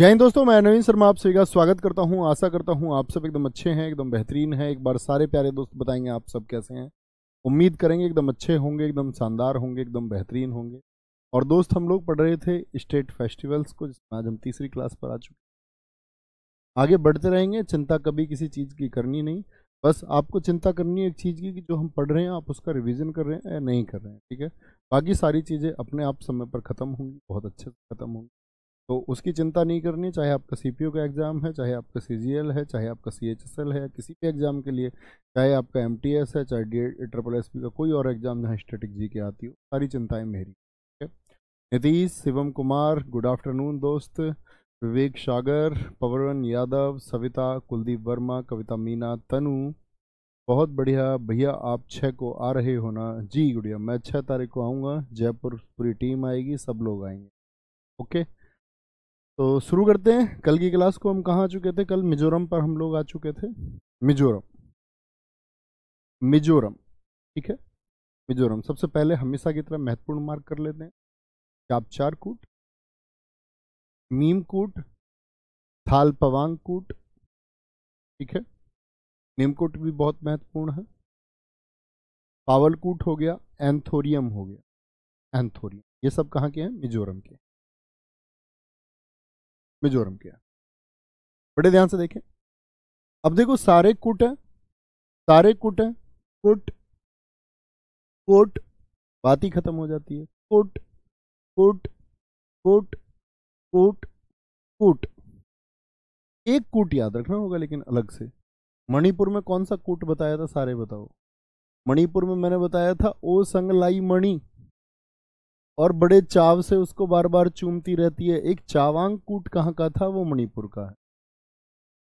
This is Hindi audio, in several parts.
जय हिंद दोस्तों, मैं नवीन शर्मा आप सभी का स्वागत करता हूं। आशा करता हूं आप सब एकदम अच्छे हैं, एकदम बेहतरीन हैं। एक बार सारे प्यारे दोस्त बताएंगे आप सब कैसे हैं। उम्मीद करेंगे एकदम अच्छे होंगे, एकदम शानदार होंगे, एकदम बेहतरीन होंगे। और दोस्त, हम लोग पढ़ रहे थे स्टेट फेस्टिवल्स को, जिसमें आज हम तीसरी क्लास पर आ चुके। आगे बढ़ते रहेंगे, चिंता कभी किसी चीज़ की करनी नहीं। बस आपको चिंता करनी है एक चीज़ की कि जो हम पढ़ रहे हैं आप उसका रिवीजन कर रहे हैं या नहीं कर रहे हैं, ठीक है। बाकी सारी चीज़ें अपने आप समय पर ख़त्म होंगी, बहुत अच्छे से ख़त्म होंगी। तो उसकी चिंता नहीं करनी, चाहे आपका सीपीयू का एग्ज़ाम है, चाहे आपका सीजीएल है, चाहे आपका सीएचएसएल है, किसी भी एग्ज़ाम के लिए, चाहे आपका एमटीएस है, चाहे ट्रिपल एसपी का कोई और एग्ज़ाम जहाँ स्टैटिक जी के आती हो, सारी चिंताएं मेरी, ठीक है। नीतीश, शिवम कुमार, गुड आफ्टरनून दोस्त। विवेक सागर, पवन यादव, सविता, कुलदीप वर्मा, कविता मीना, तनु, बहुत बढ़िया भैया। आप 6 को आ रहे हो ना? जी गुड़िया, मैं 6 तारीख को आऊँगा। जयपुर पूरी टीम आएगी, सब लोग आएंगे। ओके, तो शुरू करते हैं। कल की क्लास को हम कहाँ आ चुके थे? कल मिजोरम पर हम लोग आ चुके थे। मिजोरम, मिजोरम, ठीक है। मिजोरम सबसे पहले हमेशा की तरह महत्वपूर्ण मार्क कर लेते हैं। चापचार कूट, मीम कूट, थाल पवांग कूट, ठीक है। मीम कूट भी बहुत महत्वपूर्ण है। पावल कूट हो गया, एंथोरियम हो गया, एंथोरियम। ये सब कहाँ के हैं? मिजोरम के। मिजोरम के। बड़े ध्यान से देखें। अब देखो, सारे कूट है, सारे कूट है। कुट, कोट, बात ही खत्म हो जाती है। कोट, कोट, कोट, कोट, कोट। एक कूट याद रखना होगा लेकिन अलग से। मणिपुर में कौन सा कूट बताया था? सारे बताओ। मणिपुर में मैंने बताया था ओ संगलाई मणि, और बड़े चाव से उसको बार बार चूमती रहती है। एक चावांग कूट कहाँ का था? वो मणिपुर का है।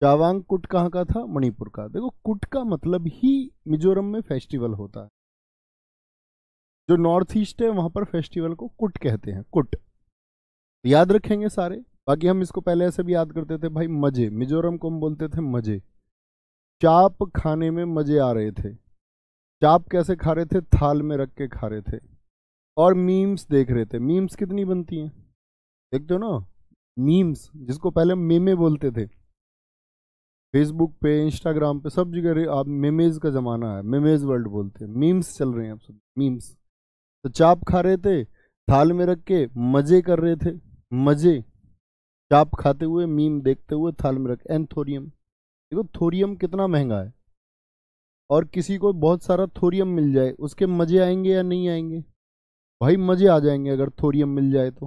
चावांग कुट कहाँ का था? मणिपुर का। देखो, कुट का मतलब ही मिजोरम में फेस्टिवल होता है। जो नॉर्थ ईस्ट है वहां पर फेस्टिवल को कुट कहते हैं, कुट। याद रखेंगे सारे। बाकी हम इसको पहले ऐसे भी याद करते थे भाई, मजे। मिजोरम को हम बोलते थे मजे। चाप खाने में मजे आ रहे थे। चाप कैसे खा रहे थे? थाल में रख के खा रहे थे। और मीम्स देख रहे थे। मीम्स कितनी बनती हैं देखते हो ना? मीम्स, जिसको पहले हम मेमे बोलते थे। फेसबुक पे, इंस्टाग्राम पे, सब जगह आप मेमेज का जमाना है। मेमेज वर्ल्ड बोलते हैं, मीम्स चल रहे हैं अब सब, मीम्स। तो चाप खा रहे थे, थाल में रख के मजे कर रहे थे। मजे, चाप खाते हुए, मीम देखते हुए, थाल में रख। एंथोरियम, देखो थोरियम कितना महंगा है। और किसी को बहुत सारा थोरियम मिल जाए, उसके मजे आएंगे या नहीं आएंगे? भाई मजे आ जाएंगे अगर थोरियम मिल जाए तो।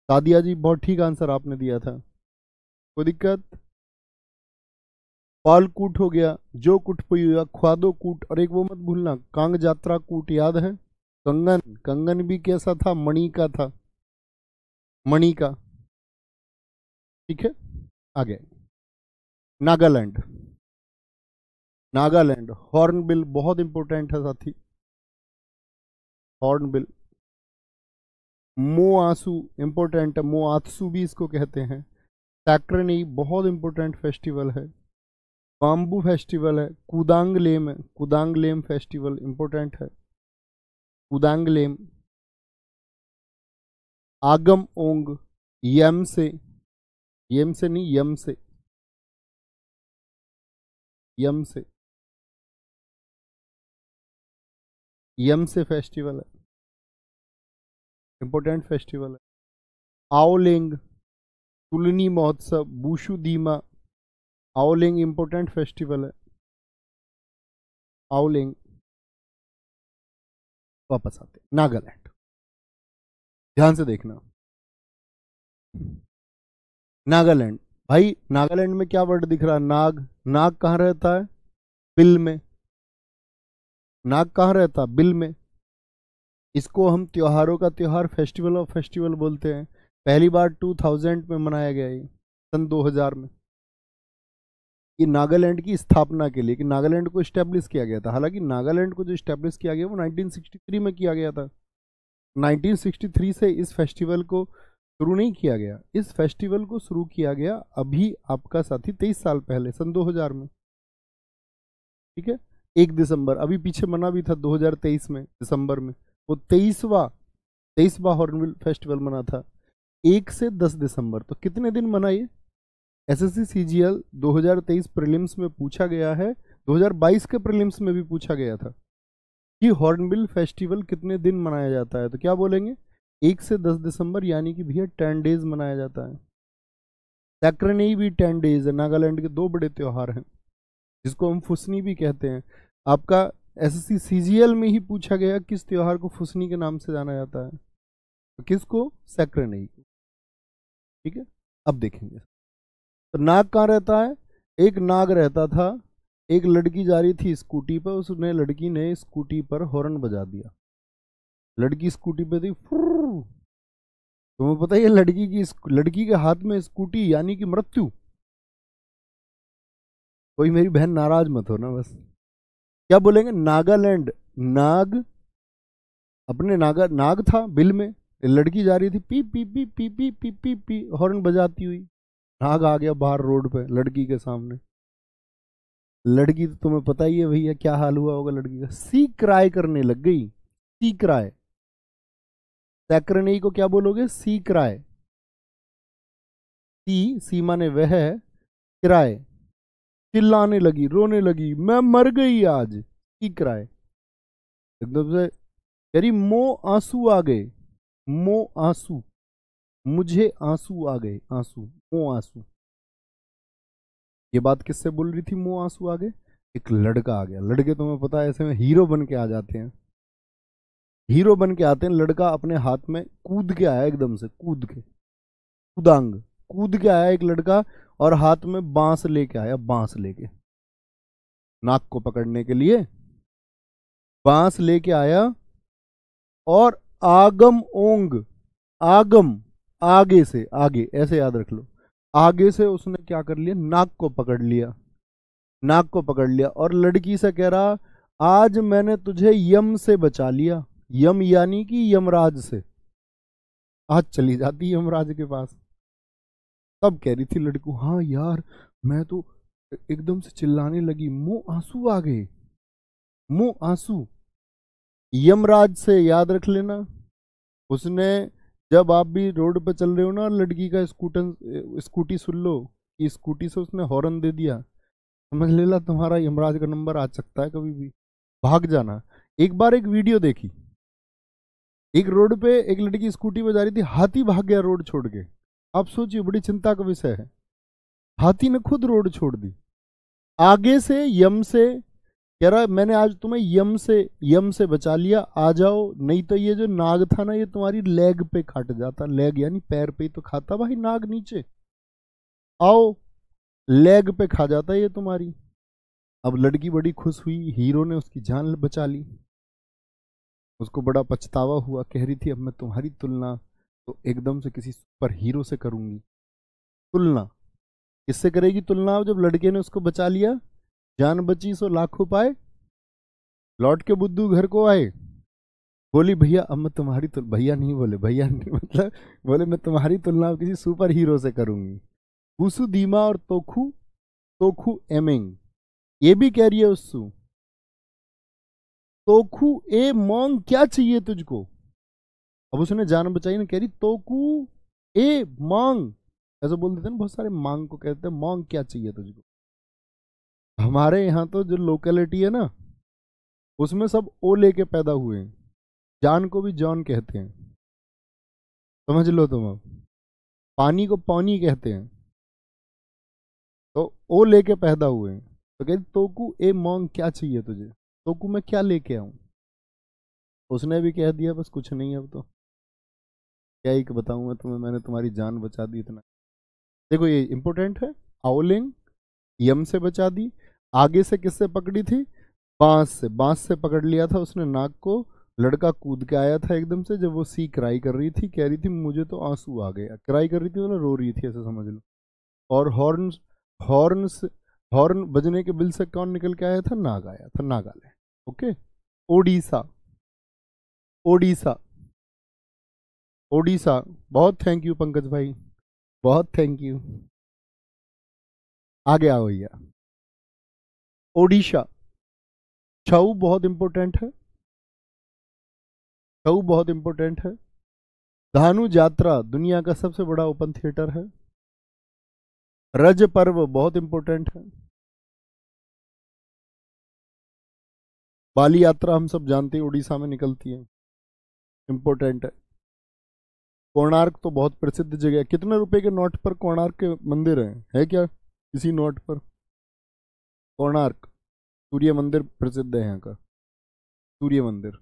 सादिया जी, बहुत ठीक आंसर आपने दिया था, कोई दिक्कत? पाल कूट हो गया, जो कुट पुआ, ख्वादो कूट। और एक वो मत भूलना, कांग जात्रा कूट, याद है? कंगन, कंगन भी कैसा था? मणि का था, मणि का, ठीक है। आगे, नागालैंड। नागालैंड, हॉर्नबिल बहुत इंपॉर्टेंट है साथी। हॉर्नबिल। मोआसू इंपॉर्टेंट है, मोआत्सू भी इसको कहते हैं। सैक्रेनी बहुत इंपॉर्टेंट फेस्टिवल है। बाम्बू फेस्टिवल है। कुदांगलेम है, कुदांगलेम फेस्टिवल इंपॉर्टेंट है। कुदांगलेम। आगम ओंग, यम से, यम से नहीं, यम से, यम से, यम से फेस्टिवल है, इंपॉर्टेंट फेस्टिवल है। आओलेंग, तुलनी महोत्सव, बूशु दीमा। आओलेंग इंपॉर्टेंट फेस्टिवल है। आओलेंग। वापस आते नागालैंड, ध्यान से देखना। नागालैंड, भाई नागालैंड में क्या वर्ड दिख रहा है? नाग। नाग कहाँ रहता है? बिल में। नाग कहाँ रहता? बिल में। इसको हम त्योहारों का त्योहार, फेस्टिवल ऑफ फेस्टिवल बोलते हैं। पहली बार 2000 में मनाया गया, ये सन 2000 में। ये नागालैंड की स्थापना के लिए, कि नागालैंड को स्टैब्लिश किया गया था। हालांकि नागालैंड को जो स्टैब्लिश किया गया वो 1963 में किया गया था। 1963 से इस फेस्टिवल को शुरू नहीं किया गया। इस फेस्टिवल को शुरू किया गया अभी आपका साथी 23 साल पहले, सन 2000 में, ठीक है। 1 दिसंबर, अभी पीछे मना भी था 2023 में दिसंबर में। वो 23वां हॉर्नबिल फेस्टिवल मना था। 1 से 10 दिसंबर, तो कितने दिन मनाइए? एसएससी सीजीएल 2023 प्रीलिम्स में पूछा गया है, 2022 के प्रीलिम्स में भी पूछा गया था कि हॉर्नबिल फेस्टिवल कितने दिन मनाया जाता है, तो क्या बोलेंगे? 1 से 10 दिसंबर, यानी कि भैया 10 डेज मनाया जाता है। सैक्रनेई भी 10 डेज है। नागालैंड के 2 बड़े त्योहार हैं जिसको हम फुसनी भी कहते हैं। आपका एसएससी सीजीएल में ही पूछा गया किस त्योहार को फुसनी के नाम से जाना जाता है, तो किसको? सैक्रनेई को। ठीक है, अब देखेंगे। तो नाग कहाँ रहता है? एक नाग रहता था, एक लड़की जा रही थी स्कूटी पर, लड़की ने स्कूटी पर हॉर्न बजा दिया। लड़की स्कूटी पे थी, फुर्र। तुम्हें पता है लड़की के हाथ में स्कूटी, यानी कि मृत्यु। कोई मेरी बहन नाराज मत हो ना बस। क्या बोलेंगे? नागालैंड, नाग, अपने नाग था बिल में, लड़की जा रही थी, P P P P P P P P horn बजाती हुई, नाग आ गया बाहर रोड पे लड़की के सामने। लड़की तो तुम्हें पता ही है भैया क्या हाल हुआ होगा लड़की का, सी क्राई करने लग गई। सी क्राई, सैक्रनेई को क्या बोलोगे? सी क्राई। सी माने वह है, किराए, चिल्लाने लगी, रोने लगी, मैं मर गई आज, सी क्राई। एकदम से कह रही मो आंसू आ गए, मो आंसू, मुझे आंसू आ गए, आंसू, मो आंसू। ये बात किससे बोल रही थी मो आंसू आ गए? एक लड़का आ गया। लड़के तुम्हें पता है ऐसे में हीरो बन के आ जाते हैं, हीरो बन के आते हैं। लड़का अपने हाथ में कूद के आया, एकदम से कूद के, कूदांग कूद के आया एक लड़का, और हाथ में बांस लेके आया, बांस लेके, नाक को पकड़ने के लिए बांस लेके आया। और आगम ओंग, आगम, आगे से, आगे ऐसे याद रख लो, आगे से उसने क्या कर लिया? नाक को पकड़ लिया, नाक को पकड़ लिया, और लड़की से कह रहा आज मैंने तुझे यम से बचा लिया। यम यानी कि यमराज से। आज चली जाती यमराज के पास। तब कह रही थी लड़की, हाँ यार मैं तो एकदम से चिल्लाने लगी, मुंह आंसू आ गए, मुंह आंसू। यमराज से याद रख लेना, उसने, जब आप भी रोड पे चल रहे हो ना, लड़की का स्कूटी सुन लो कि स्कूटी से उसने हॉर्न दे दिया, समझ लेना तुम्हारा यमराज का नंबर आ सकता है कभी भी, भाग जाना। एक बार एक वीडियो देखी, एक रोड पे एक लड़की स्कूटी पे जा रही थी, हाथी भाग गया रोड छोड़ के। आप सोचिए, बड़ी चिंता का विषय है, हाथी ने खुद रोड छोड़ दी। आगे से यम से कह रहा मैंने आज तुम्हें यम से बचा लिया, आ जाओ, नहीं तो ये जो नाग था ना, ये तुम्हारी लेग पे काट जाता। लेग यानी पैर पे ही तो खाता भाई नाग, नीचे आओ, लेग पे खा जाता ये तुम्हारी। अब लड़की बड़ी खुश हुई, हीरो ने उसकी जान बचा ली। उसको बड़ा पछतावा हुआ, कह रही थी अब मैं तुम्हारी तुलना तो एकदम से किसी सुपर हीरो से करूंगी। तुलना किससे करेगी? तुलना जब लड़के ने उसको बचा लिया, जान बची सो लाखों पाए, लौट के बुद्धू घर को आए, बोली भैया अब मैं तुम्हारी भैया नहीं बोले, भैया नहीं मतलब बोले मैं तुम्हारी तुलना किसी सुपर हीरो से करूंगी। बुसु दीमा और तोखू, तोखू एमिंग, ये भी कह रही है उससे, तोखू ए मोंग क्या चाहिए तुझको? अब उसने जान बचाई ना, कह रही तोकू ए मांग, ऐसा बोल देते ना बहुत सारे, मांग को कहते हैं मांग क्या चाहिए तुझको। हमारे यहाँ तो जो लोकेलिटी है ना, उसमें सब ओ लेके पैदा हुए हैं, जान को भी जॉन कहते हैं, समझ लो तुम। अब पानी को पानी कहते हैं, तो ओ लेके पैदा हुए हैं। तो कहती तोकू ए मांग क्या चाहिए तुझे, तोकू मैं क्या लेके आऊं? उसने भी कह दिया बस कुछ नहीं, अब तो क्या ही बताऊं मैं तुम्हें, मैंने तुम्हारी जान बचा दी इतना। देखो ये इंपॉर्टेंट है, आओलिंग यम से बचा दी। आगे से किससे पकड़ी थी? बांस से, बांस से पकड़ लिया था उसने नाक को। लड़का कूद के आया था एकदम से, जब वो सी क्राई कर रही थी, कह रही थी मुझे तो आंसू आ गया, क्राई कर रही थी मतलब रो रही थी ऐसे समझ लो। और हॉर्न, हॉर्न हॉर्न बजने के बिल से कौन निकल के आया था? नाग आया था, नागालैंड। ओके, ओडिशा, ओडिशा, ओडिशा। बहुत थैंक यू पंकज भाई, बहुत थैंक यू। आगे आओ भैया, ओडिशा। छऊ बहुत इंपॉर्टेंट है, छऊ बहुत इंपॉर्टेंट है। धानु यात्रा दुनिया का सबसे बड़ा ओपन थिएटर है। रज पर्व बहुत इंपॉर्टेंट है। बाली यात्रा हम सब जानते हैं, उड़ीसा में निकलती है, इंपॉर्टेंट है। कोणार्क तो बहुत प्रसिद्ध जगह है। कितने रुपए के नोट पर कोणार्क के मंदिर है क्या किसी नोट पर? कोणार्क सूर्य मंदिर प्रसिद्ध है यहाँ का, सूर्य मंदिर।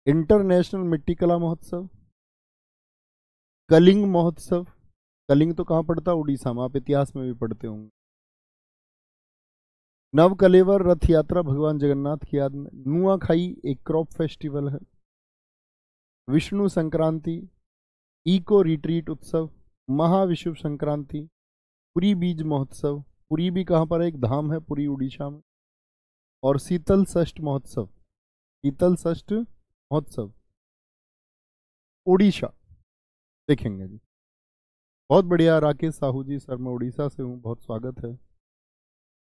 इंटरनेशनल मिट्टी कला महोत्सव, कलिंग महोत्सव। कलिंग तो कहाँ पड़ता है? उड़ीसा में, आप इतिहास में भी पढ़ते होंगे। नवकलेवर रथ यात्रा भगवान जगन्नाथ की याद में। नुआखाई एक क्रॉप फेस्टिवल है। विष्णु संक्रांति, इको रिट्रीट उत्सव, महाविषुव संक्रांति, पुरी बीज महोत्सव। पुरी भी कहाँ पर है? एक धाम है पुरी, उड़ीसा में। और शीतल षष्ठ महोत्सव, शीतल षष्ठ महोत्सव उड़ीसा, देखेंगे जी। बहुत बढ़िया राकेश साहू जी, सर मैं उड़ीसा से हूँ, बहुत स्वागत है।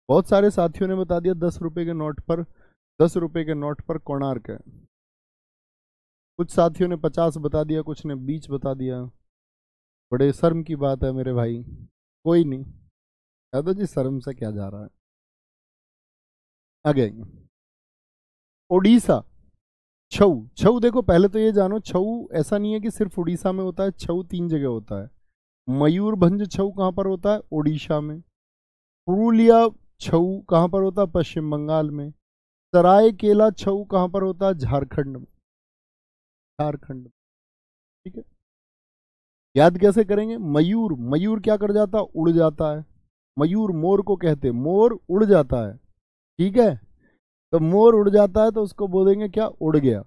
बहुत सारे साथियों ने बता दिया 10 रुपए के नोट पर, 10 रुपए के नोट पर कोणार्क है। कुछ साथियों ने 50 बता दिया, कुछ ने 20 बता दिया। बड़े शर्म की बात है मेरे भाई, कोई नहीं, यादव जी शर्म से क्या जा रहा है। आगे उड़ीसा छऊ। छऊ देखो, पहले तो ये जानो, छऊ ऐसा नहीं है कि सिर्फ उड़ीसा में होता है, छऊ 3 जगह होता है। मयूरभंज छऊ कहाँ पर होता है? उड़ीसा में। पुरुलिया छऊ कहाँ पर होता है? पश्चिम बंगाल में। सरायकेला छऊ कहाँ पर होता है? झारखंड में, झारखंड। ठीक है, याद कैसे करेंगे? मयूर, मयूर क्या कर जाता है? उड़ जाता है। मयूर मोर को कहते, मोर उड़ जाता है, ठीक है। तो मोर उड़ जाता है तो उसको बोलेंगे क्या? उड़ गया।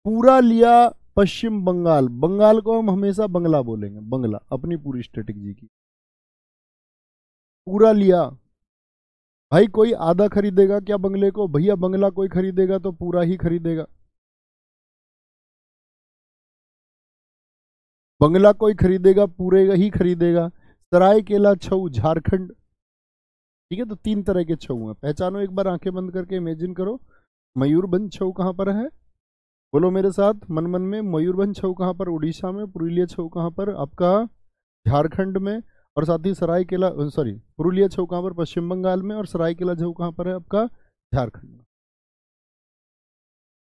पूरा लिया पश्चिम बंगाल, बंगाल को हम हमेशा बंगला बोलेंगे, बंगला, अपनी पूरी स्ट्रेटेजी की। पूरा लिया भाई, कोई आधा खरीदेगा क्या बंगले को? भैया बंगला कोई खरीदेगा तो पूरा ही खरीदेगा। बंगला कोई खरीदेगा पूरे ही खरीदेगा। सरायकेला छऊ झारखंड, ठीक है। तो 3 तरह के छऊ हैं, पहचानो एक बार, आंखें बंद करके इमेजिन करो। मयूरभंज छऊ कहाँ पर है? बोलो मेरे साथ मन मन में। मयूरभंज छऊ कहाँ पर? उड़ीसा में। पुरुलिया छऊ कहाँ पर? आपका झारखंड में। और साथ ही सरायकेला, सॉरी, पुरुलिया छऊ कहाँ पर? पश्चिम बंगाल में। और सरायकेला छऊ कहाँ पर है? आपका झारखंड में।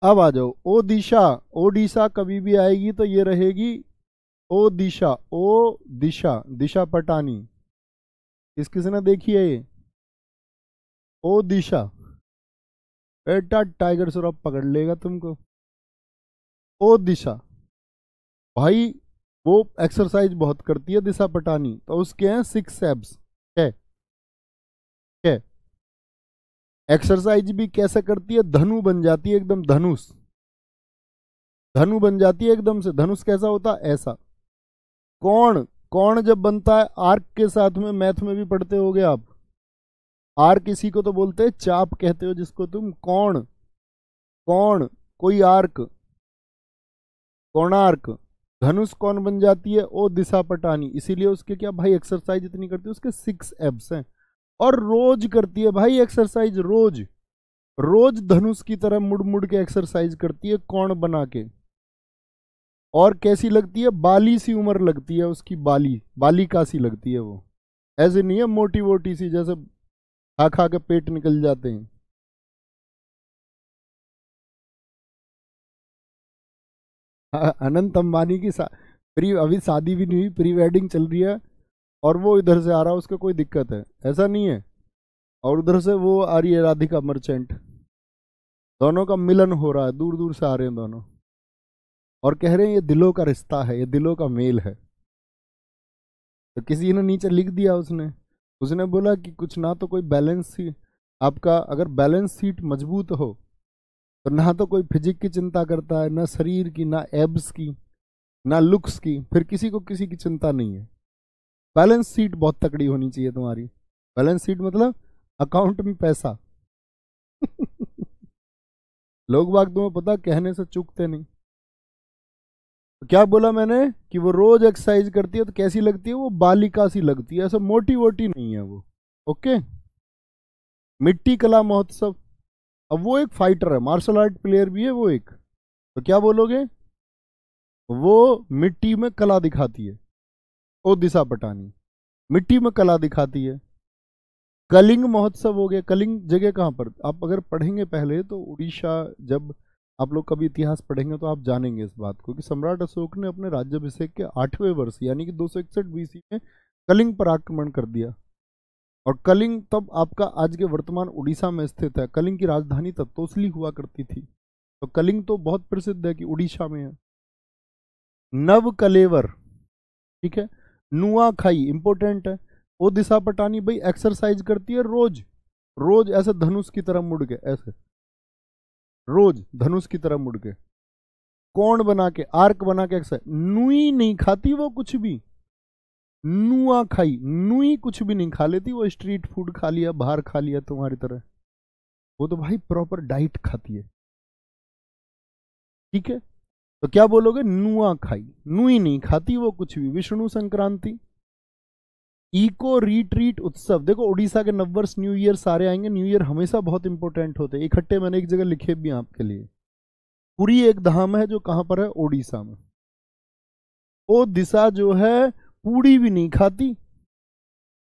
अब आ जाओ ओडिशा। ओडिशा कभी भी आएगी तो ये रहेगी ओ दिशा, ओ दिशा, दिशा पटानी। किस किसने देखी है ये? ओ दिशा, बेटा टाइगर श्रॉफ पकड़ लेगा तुमको। ओ दिशा भाई, वो एक्सरसाइज बहुत करती है दिशा पटानी, तो उसके हैं 6 एब्स। है एक्सरसाइज भी कैसे करती है? धनु बन जाती है एकदम, धनुष, धनु बन जाती है एकदम से। धनुष कैसा होता है? ऐसा। कौन कौन जब बनता है आर्क के साथ में, मैथ में भी पढ़ते होगे आप। आर्क इसी को तो बोलते हैं, चाप कहते हो जिसको तुम। कौन कौन कोई आर्क, कोणार्क। धनुष कौन बन जाती है? ओ दिशा पटानी। इसीलिए उसके क्या भाई एक्सरसाइज इतनी करती है, उसके 6 एब्स हैं। और रोज करती है भाई एक्सरसाइज, रोज रोज धनुष की तरह मुड़ मुड़ के एक्सरसाइज करती है, कौन बना के। और कैसी लगती है? बाली सी उम्र लगती है उसकी, बाली, बालिका सी लगती है वो। ऐसे नहीं है मोटी वोटी सी, जैसे खा खा के पेट निकल जाते हैं। अनंत अंबानी की प्री, अभी शादी भी नहीं हुई, प्री वेडिंग चल रही है, और वो इधर से आ रहा है, उसको कोई दिक्कत है? ऐसा नहीं है। और उधर से वो आ रही है राधिका मर्चेंट, दोनों का मिलन हो रहा है, दूर दूर से आ रहे हैं दोनों, और कह रहे हैं ये दिलों का रिश्ता है, ये दिलों का मेल है। तो किसी ने नीचे लिख दिया, उसने उसने बोला कि कुछ ना तो कोई बैलेंस शीट, आपका अगर बैलेंस शीट मजबूत हो तो ना तो कोई फिजिक की चिंता करता है, ना शरीर की, ना एब्स की, ना लुक्स की, फिर किसी को किसी की चिंता नहीं है। बैलेंस शीट बहुत तकड़ी होनी चाहिए तुम्हारी। बैलेंस शीट मतलब अकाउंट में पैसा। लोग बाग तुम्हें पता, कहने से चूकते नहीं। तो क्या बोला मैंने कि वो रोज एक्सरसाइज करती है, तो कैसी लगती है? वो बालिका सी लगती है, ऐसा मोटी वोटी नहीं है वो। ओके। मिट्टी कला महोत्सव, अब वो एक फाइटर है, मार्शल आर्ट प्लेयर भी है वो एक, तो क्या बोलोगे? वो मिट्टी में कला दिखाती है। ओ दिशा पटानी मिट्टी में कला दिखाती है। कलिंग महोत्सव हो गया। कलिंग जगह कहाँ पर, आप अगर पढ़ेंगे पहले तो उड़ीसा, जब आप लोग कभी इतिहास पढ़ेंगे तो आप जानेंगे इस बात को कि सम्राट अशोक ने अपने राज्याभिषेक के 8वें वर्ष यानी कि 261 बीसी में कलिंग पर आक्रमण कर दिया। और कलिंग तब आपका आज के वर्तमान उड़ीसा में स्थित है। कलिंग की राजधानी तत्तोसली हुआ करती थी। तो कलिंग तो बहुत प्रसिद्ध है कि उड़ीसा में है। नव कलेवर, ठीक है। नुआखाई इंपोर्टेंट है। वो दिशा पटानी भाई एक्सरसाइज करती है रोज, रोज ऐसे धनुष की तरह मुड़ के, ऐसे रोज धनुष की तरह मुड़ के, कोण बना के, आर्क बना के एक्सरसाइज। नुई नहीं खाती वो कुछ भी, नुआ खाई, नुई कुछ भी नहीं खा लेती वो। स्ट्रीट फूड खा लिया, बाहर खा लिया तुम्हारी तरह, वो तो भाई प्रॉपर डाइट खाती है, ठीक है। तो क्या बोलोगे, नुआ खाई, नुई नहीं खाती वो कुछ भी। विष्णु संक्रांति, इको रिट्रीट उत्सव। देखो उड़ीसा के नववर्ष न्यू ईयर सारे आएंगे। न्यू ईयर हमेशा बहुत इंपॉर्टेंट होते हैं। इकट्ठे मैंने एक जगह लिखे भी हैं आपके लिए। पुरी एक धाम है जो कहां पर है, ओडिशा में। वो दिशा जो है पूरी भी नहीं खाती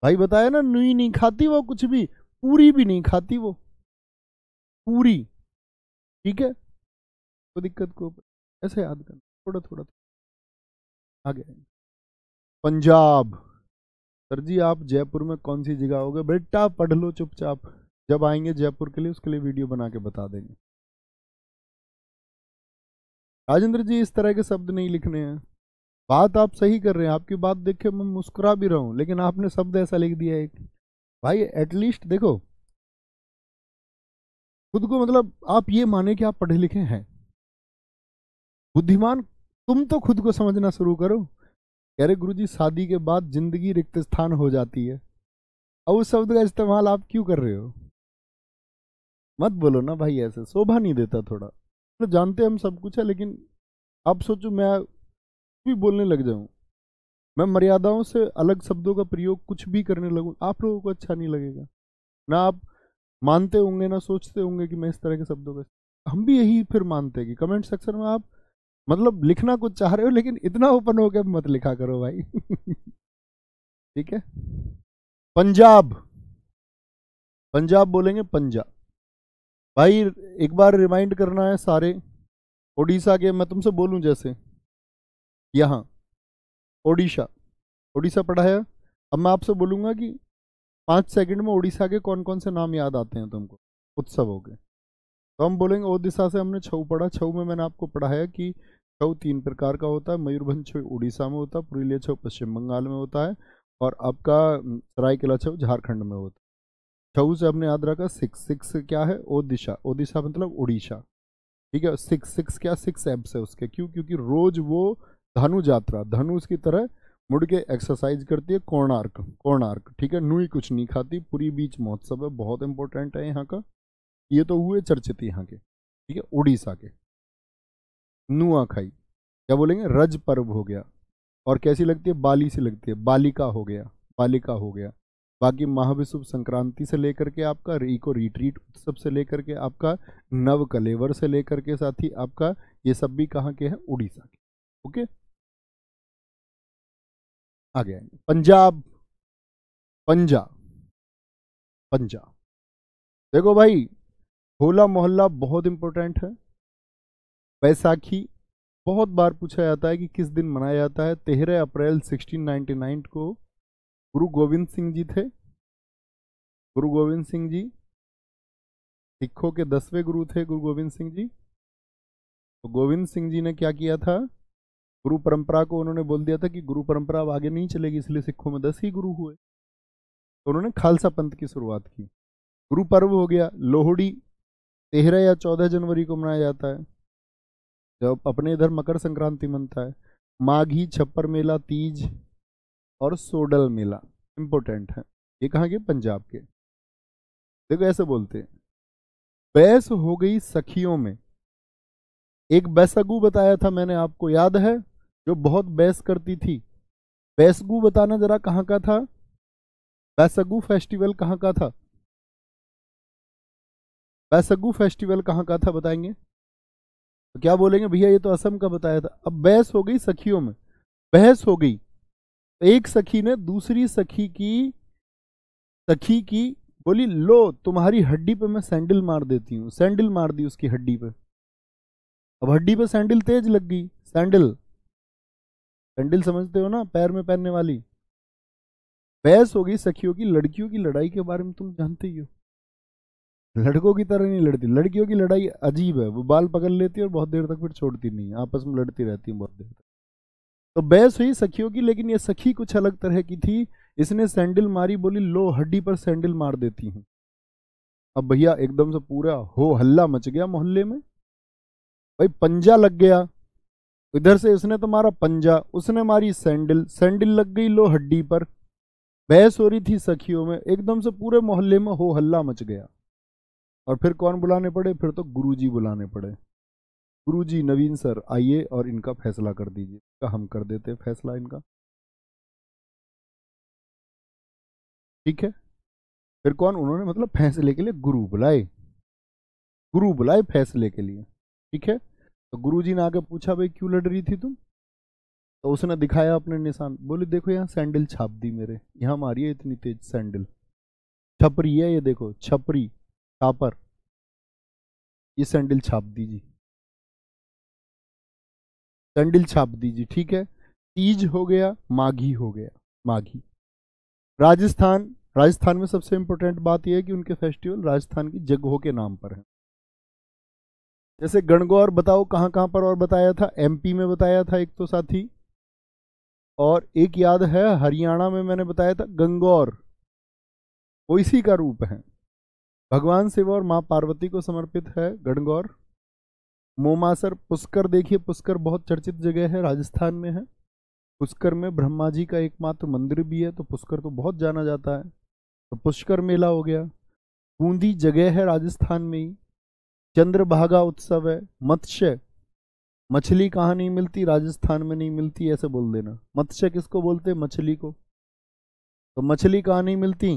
भाई, बताया ना, नुई नहीं खाती वो कुछ भी, पूरी भी नहीं खाती वो, पूरी, ठीक है। तो दिक्कत को ऐसे याद करना, थोड़ा थोड़ा आगे। पंजाब, सर जी आप जयपुर में कौन सी जगह होगे, बेटा पढ़ लो चुपचाप, जब आएंगे जयपुर के लिए उसके लिए वीडियो बना के बता देंगे। राजेंद्र जी इस तरह के शब्द नहीं लिखने हैं। बात आप सही कर रहे हैं, आपकी बात देख के मैं मुस्कुरा भी रहा हूं, लेकिन आपने शब्द ऐसा लिख दिया है भाई। एटलीस्ट देखो खुद को, मतलब आप ये माने कि आप पढ़े लिखे हैं, बुद्धिमान। तुम तो खुद को समझना शुरू करो। कह रहे गुरुजी शादी के बाद जिंदगी रिक्त स्थान हो जाती है। अब उस शब्द का इस्तेमाल आप क्यों कर रहे हो, मत बोलो ना भाई, ऐसे शोभा नहीं देता थोड़ा। तो जानते हम सब कुछ है, लेकिन आप सोचो मैं भी बोलने लग जाऊं, मैं मर्यादाओं से अलग शब्दों का प्रयोग कुछ भी करने लगूं, आप लोगों को अच्छा नहीं लगेगा ना। आप मानते होंगे ना, सोचते होंगे कि मैं इस तरह के शब्दों का, हम भी यही फिर मानते हैं कि कमेंट सेक्शन में आप मतलब लिखना कुछ चाह रहे हो, लेकिन इतना ओपन होकर मत लिखा करो भाई। ठीक है। पंजाब, पंजाब बोलेंगे पंजाब भाई। एक बार रिमाइंड करना है सारे उड़ीसा के, मैं तुमसे बोलूं जैसे यहाँ ओडिशा, उड़ीसा पढ़ा है। अब मैं आपसे बोलूंगा कि 5 सेकंड में उड़ीसा के कौन कौन से नाम याद आते हैं तुमको, उत्सव हो गए। तो हम बोलेंगे ओडिशा से हमने छऊ पढ़ा। छऊ में मैंने आपको पढ़ाया कि छऊ 3 प्रकार का होता है। मयूरभंज छऊ उड़ीसा में होता है, पुरुलिया छऊ पश्चिम बंगाल में होता है, और आपका सरायकेला छऊ झारखंड में होता है। छऊ से हमने याद रखा सिक्स, सिक्स क्या है, ओडिशा, ओडिशा मतलब उड़ीसा, ठीक है। सिक्स, सिक्स क्या, 6 एब्स है उसके, क्यों, क्योंकि रोज वो धनु यात्रा, धनुष की तरह मुड़ के एक्सरसाइज करती है। कोणार्क, कोणार्क, ठीक है। नुई कुछ नहीं खाती। पूरी बीच महोत्सव है, बहुत इंपॉर्टेंट है यहाँ का। ये तो हुए चर्चित यहाँ के, ठीक है, उड़ीसा के। नुआखाई क्या बोलेंगे, रज पर्व हो गया। और कैसी लगती है, बाली सी लगती है, बालिका हो गया, बालिका हो गया। बाकी महाविषुव संक्रांति से लेकर के आपका इको रिट्रीट उत्सव से लेकर के आपका नव कलेवर से लेकर के साथ ही आपका ये सब भी कहाँ के हैं, उड़ीसा के। ओके, आगे आएंगे। पंजाब, पंजाब, पंजाब। देखो भाई होला मोहल्ला बहुत इंपॉर्टेंट है। बैसाखी बहुत बार पूछा जाता है कि किस दिन मनाया जाता है। 13 अप्रैल 1699 को गुरु गोविंद सिंह जी थे। गुरु गोविंद सिंह जी सिखों के 10वें गुरु थे, गुरु गोविंद सिंह जी। तो गोविंद सिंह जी ने क्या किया था, गुरु परंपरा को उन्होंने बोल दिया था कि गुरु परंपरा अब आगे नहीं चलेगी, इसलिए सिखों में 10 ही गुरु हुए। तो उन्होंने खालसा पंथ की शुरुआत की। गुरु पर्व हो गया लोहड़ी, 13 या 14 जनवरी को मनाया जाता है, जब अपने इधर मकर संक्रांति मनता है। माघी, छप्पर मेला, तीज और सोडल मेला इंपॉर्टेंट है। ये कहाँ के, पंजाब के। देखो ऐसे बोलते हैं, बैस हो गई सखियों में। एक बैसगु बताया था मैंने आपको, याद है, जो बहुत बैस करती थी। बैसगु बताना जरा कहाँ का था, बैसगु फेस्टिवल कहाँ का था, बैसगु फेस्टिवल कहाँ का था बताएंगे। तो क्या बोलेंगे, भैया ये तो असम का बताया था। अब बहस हो गई सखियों में, बहस हो गई। एक सखी ने दूसरी सखी की बोली, लो तुम्हारी हड्डी पे मैं सैंडल मार देती हूँ। सैंडल मार दी उसकी हड्डी पे। अब हड्डी पे सैंडल तेज लग गई। सैंडल, सैंडल समझते हो ना, पैर में पहनने वाली। बहस हो गई सखियों की। लड़कियों की लड़ाई के बारे में तुम जानते ही हो, लड़कों की तरह नहीं लड़ती। लड़कियों की लड़ाई अजीब है, वो बाल पकड़ लेती है और बहुत देर तक फिर छोड़ती नहीं, आपस में लड़ती रहती है बहुत देर तक। तो बहस हुई सखियों की, लेकिन ये सखी कुछ अलग तरह की थी। इसने सैंडल मारी, बोली लो हड्डी पर सैंडल मार देती हूँ। अब भैया एकदम से पूरा हो हल्ला मच गया मोहल्ले में। भाई पंजा लग गया, इधर से इसने तो मारा पंजा, उसने मारी सैंडल, सैंडल लग गई लो हड्डी पर। बहस हो रही थी सखियों में, एकदम से पूरे मोहल्ले में हो हल्ला मच गया। और फिर कौन बुलाने पड़े, फिर तो गुरुजी बुलाने पड़े। गुरुजी नवीन सर आइए और इनका फैसला कर दीजिए। का हम कर देते फैसला इनका, ठीक है। फिर कौन, उन्होंने मतलब फैसले के लिए गुरु बुलाए, गुरु बुलाए फैसले के लिए, ठीक है। तो गुरुजी ने आके पूछा, भाई क्यों लड़ रही थी तुम? तो उसने दिखाया अपने निशान, बोले देखो यहाँ सैंडल छाप दी मेरे, यहाँ मारी है इतनी तेज सैंडल, छपरी है ये देखो, छपरी छापर, ये सैंडल छाप दीजिए, सैंडल छाप दीजिए, ठीक है। तीज हो गया, माघी हो गया, माघी। राजस्थान, राजस्थान में सबसे इंपॉर्टेंट बात यह है कि उनके फेस्टिवल राजस्थान की जगहों के नाम पर हैं। जैसे गणगौर बताओ कहाँ कहाँ पर, और बताया था एमपी में बताया था एक तो साथी, और एक याद है हरियाणा में मैंने बताया था गंगौर, वो इसी का रूप है। भगवान शिव और माँ पार्वती को समर्पित है गणगौर। मोमासर, पुष्कर देखिए, पुष्कर बहुत चर्चित जगह है, राजस्थान में है। पुष्कर में ब्रह्मा जी का एकमात्र मंदिर भी है, तो पुष्कर तो बहुत जाना जाता है। तो पुष्कर मेला हो गया। बूंदी जगह है राजस्थान में ही, चंद्रभागा उत्सव है। मत्स्य, मछली कहाँ नहीं मिलती, राजस्थान में नहीं मिलती, ऐसे बोल देना। मत्स्य किसको बोलते हैं, मछली को। तो मछली कहाँ नहीं मिलती,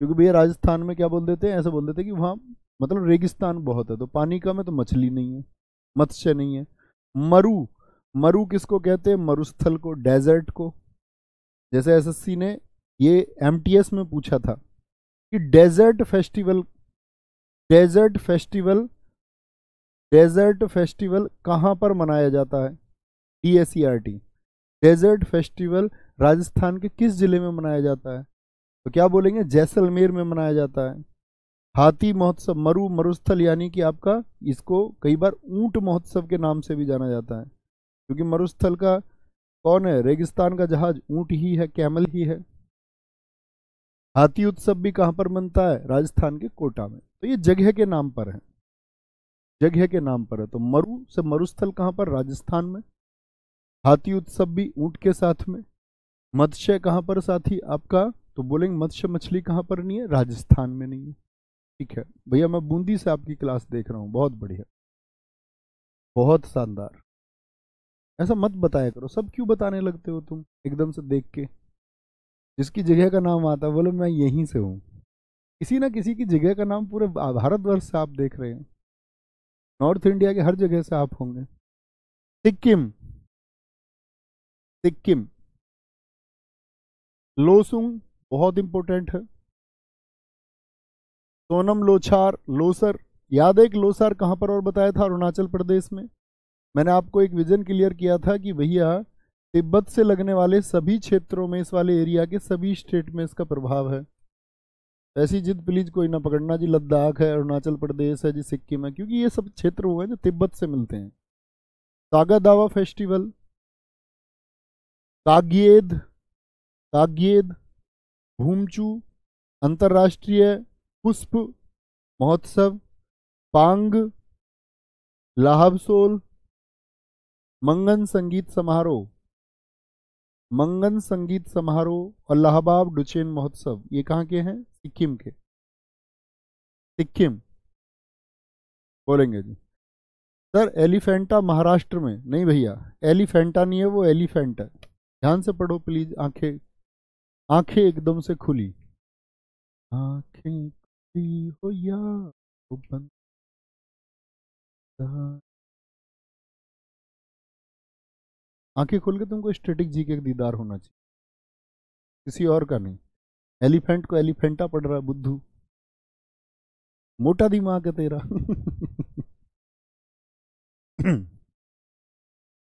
क्योंकि भैया राजस्थान में क्या बोल देते हैं, ऐसे बोल देते हैं कि वहाँ मतलब रेगिस्तान बहुत है, तो पानी कम है, तो मछली नहीं है, मत्स्य नहीं है। मरु, मरु किसको कहते हैं, मरुस्थल को, डेजर्ट को। जैसे एसएससी ने ये एमटीएस में पूछा था कि desert festival, desert festival, desert festival कहाँ पर मनाया जाता है, DSERT, डेजर्ट फेस्टिवल राजस्थान के किस जिले में मनाया जाता है? तो क्या बोलेंगे, जैसलमेर में मनाया जाता है। हाथी महोत्सव, मरु, मरुस्थल यानी कि आपका, इसको कई बार ऊंट महोत्सव के नाम से भी जाना जाता है, क्योंकि मरुस्थल का कौन है, रेगिस्तान का जहाज ऊंट ही है, कैमल ही है। हाथी उत्सव भी कहाँ पर बनता है, राजस्थान के कोटा में। तो ये जगह के नाम पर है, जगह के नाम पर है। तो मरु से मरुस्थल कहाँ पर, राजस्थान में। हाथी उत्सव भी ऊंट के साथ में। मत्स्य कहाँ पर साथी आपका, तो बोलेंगे मत्स्य, मछली कहाँ पर नहीं है, राजस्थान में नहीं है, ठीक है। भैया मैं बूंदी से आपकी क्लास देख रहा हूँ, बहुत बढ़िया, बहुत शानदार। ऐसा मत बताया करो, सब क्यों बताने लगते हो तुम एकदम से देख के। जिसकी जगह का नाम आता है बोले मैं यहीं से हूँ। किसी ना किसी की जगह का नाम पूरे भारतवर्ष से आप देख रहे हैं, नॉर्थ इंडिया के हर जगह से आप होंगे। सिक्किम, सिक्किम, लोसुंग बहुत इंपॉर्टेंट है। सोनम लोछार, लोसर, याद है, एक लोसार कहाँ पर और बताया था, अरुणाचल प्रदेश में। मैंने आपको एक विजन क्लियर किया था कि भैया तिब्बत से लगने वाले सभी क्षेत्रों में, इस वाले एरिया के सभी स्टेट में इसका प्रभाव है। ऐसी जिद प्लीज कोई ना पकड़ना जी, लद्दाख है, अरुणाचल प्रदेश है जी, सिक्किम है, क्योंकि ये सब क्षेत्र हुए हैं जो तिब्बत से मिलते हैं। तागा दावा फेस्टिवल, काग्येद, काग्येद, भूमचू, अंतर्राष्ट्रीय पुष्प महोत्सव, पांग, लाहबसोल, मंगन संगीत समारोह, मंगन संगीत समारोह और लाहबाब डुचेन महोत्सव, ये कहाँ के हैं, सिक्किम के। सिक्किम बोलेंगे जी। सर एलिफेंटा महाराष्ट्र में, नहीं भैया एलिफेंटा नहीं है, वो एलिफेंट है। ध्यान से पढ़ो प्लीज, आंखें, आंखें एकदम से खुली, आंखें खुली हो या वो बंद, आंखें खोल के तुमको स्टैटिक जीके का दीदार होना चाहिए, किसी और का नहीं। एलिफेंट को एलिफेंटा पढ़ रहा है बुद्धू, मोटा दिमाग है तेरा।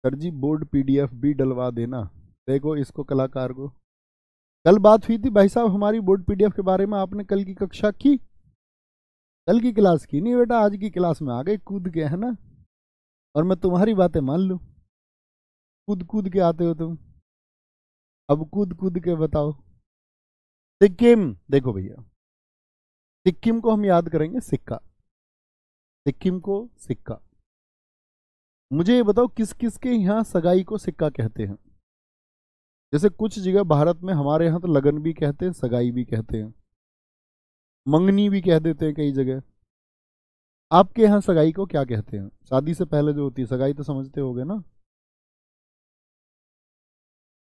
सर जी बोर्ड पीडीएफ भी डलवा देना, देखो इसको कलाकार को। कल बात हुई थी भाई साहब हमारी बोर्ड पीडीएफ के बारे में, आपने कल की कक्षा की? कल की क्लास की नहीं बेटा, आज की क्लास में आ गए कूद के, है ना? और मैं तुम्हारी बातें मान लूं, कूद कूद के आते हो तुम। अब कूद कूद के बताओ। सिक्किम, देखो भैया, सिक्किम को हम याद करेंगे सिक्का, सिक्किम को सिक्का। मुझे ये बताओ किस किस के यहाँ सगाई को सिक्का कहते हैं? जैसे कुछ जगह भारत में, हमारे यहाँ तो लगन भी कहते हैं, सगाई भी कहते हैं, मंगनी भी कह देते हैं कई जगह। आपके यहाँ सगाई को क्या कहते हैं? शादी से पहले जो होती है सगाई, तो समझते होगे ना?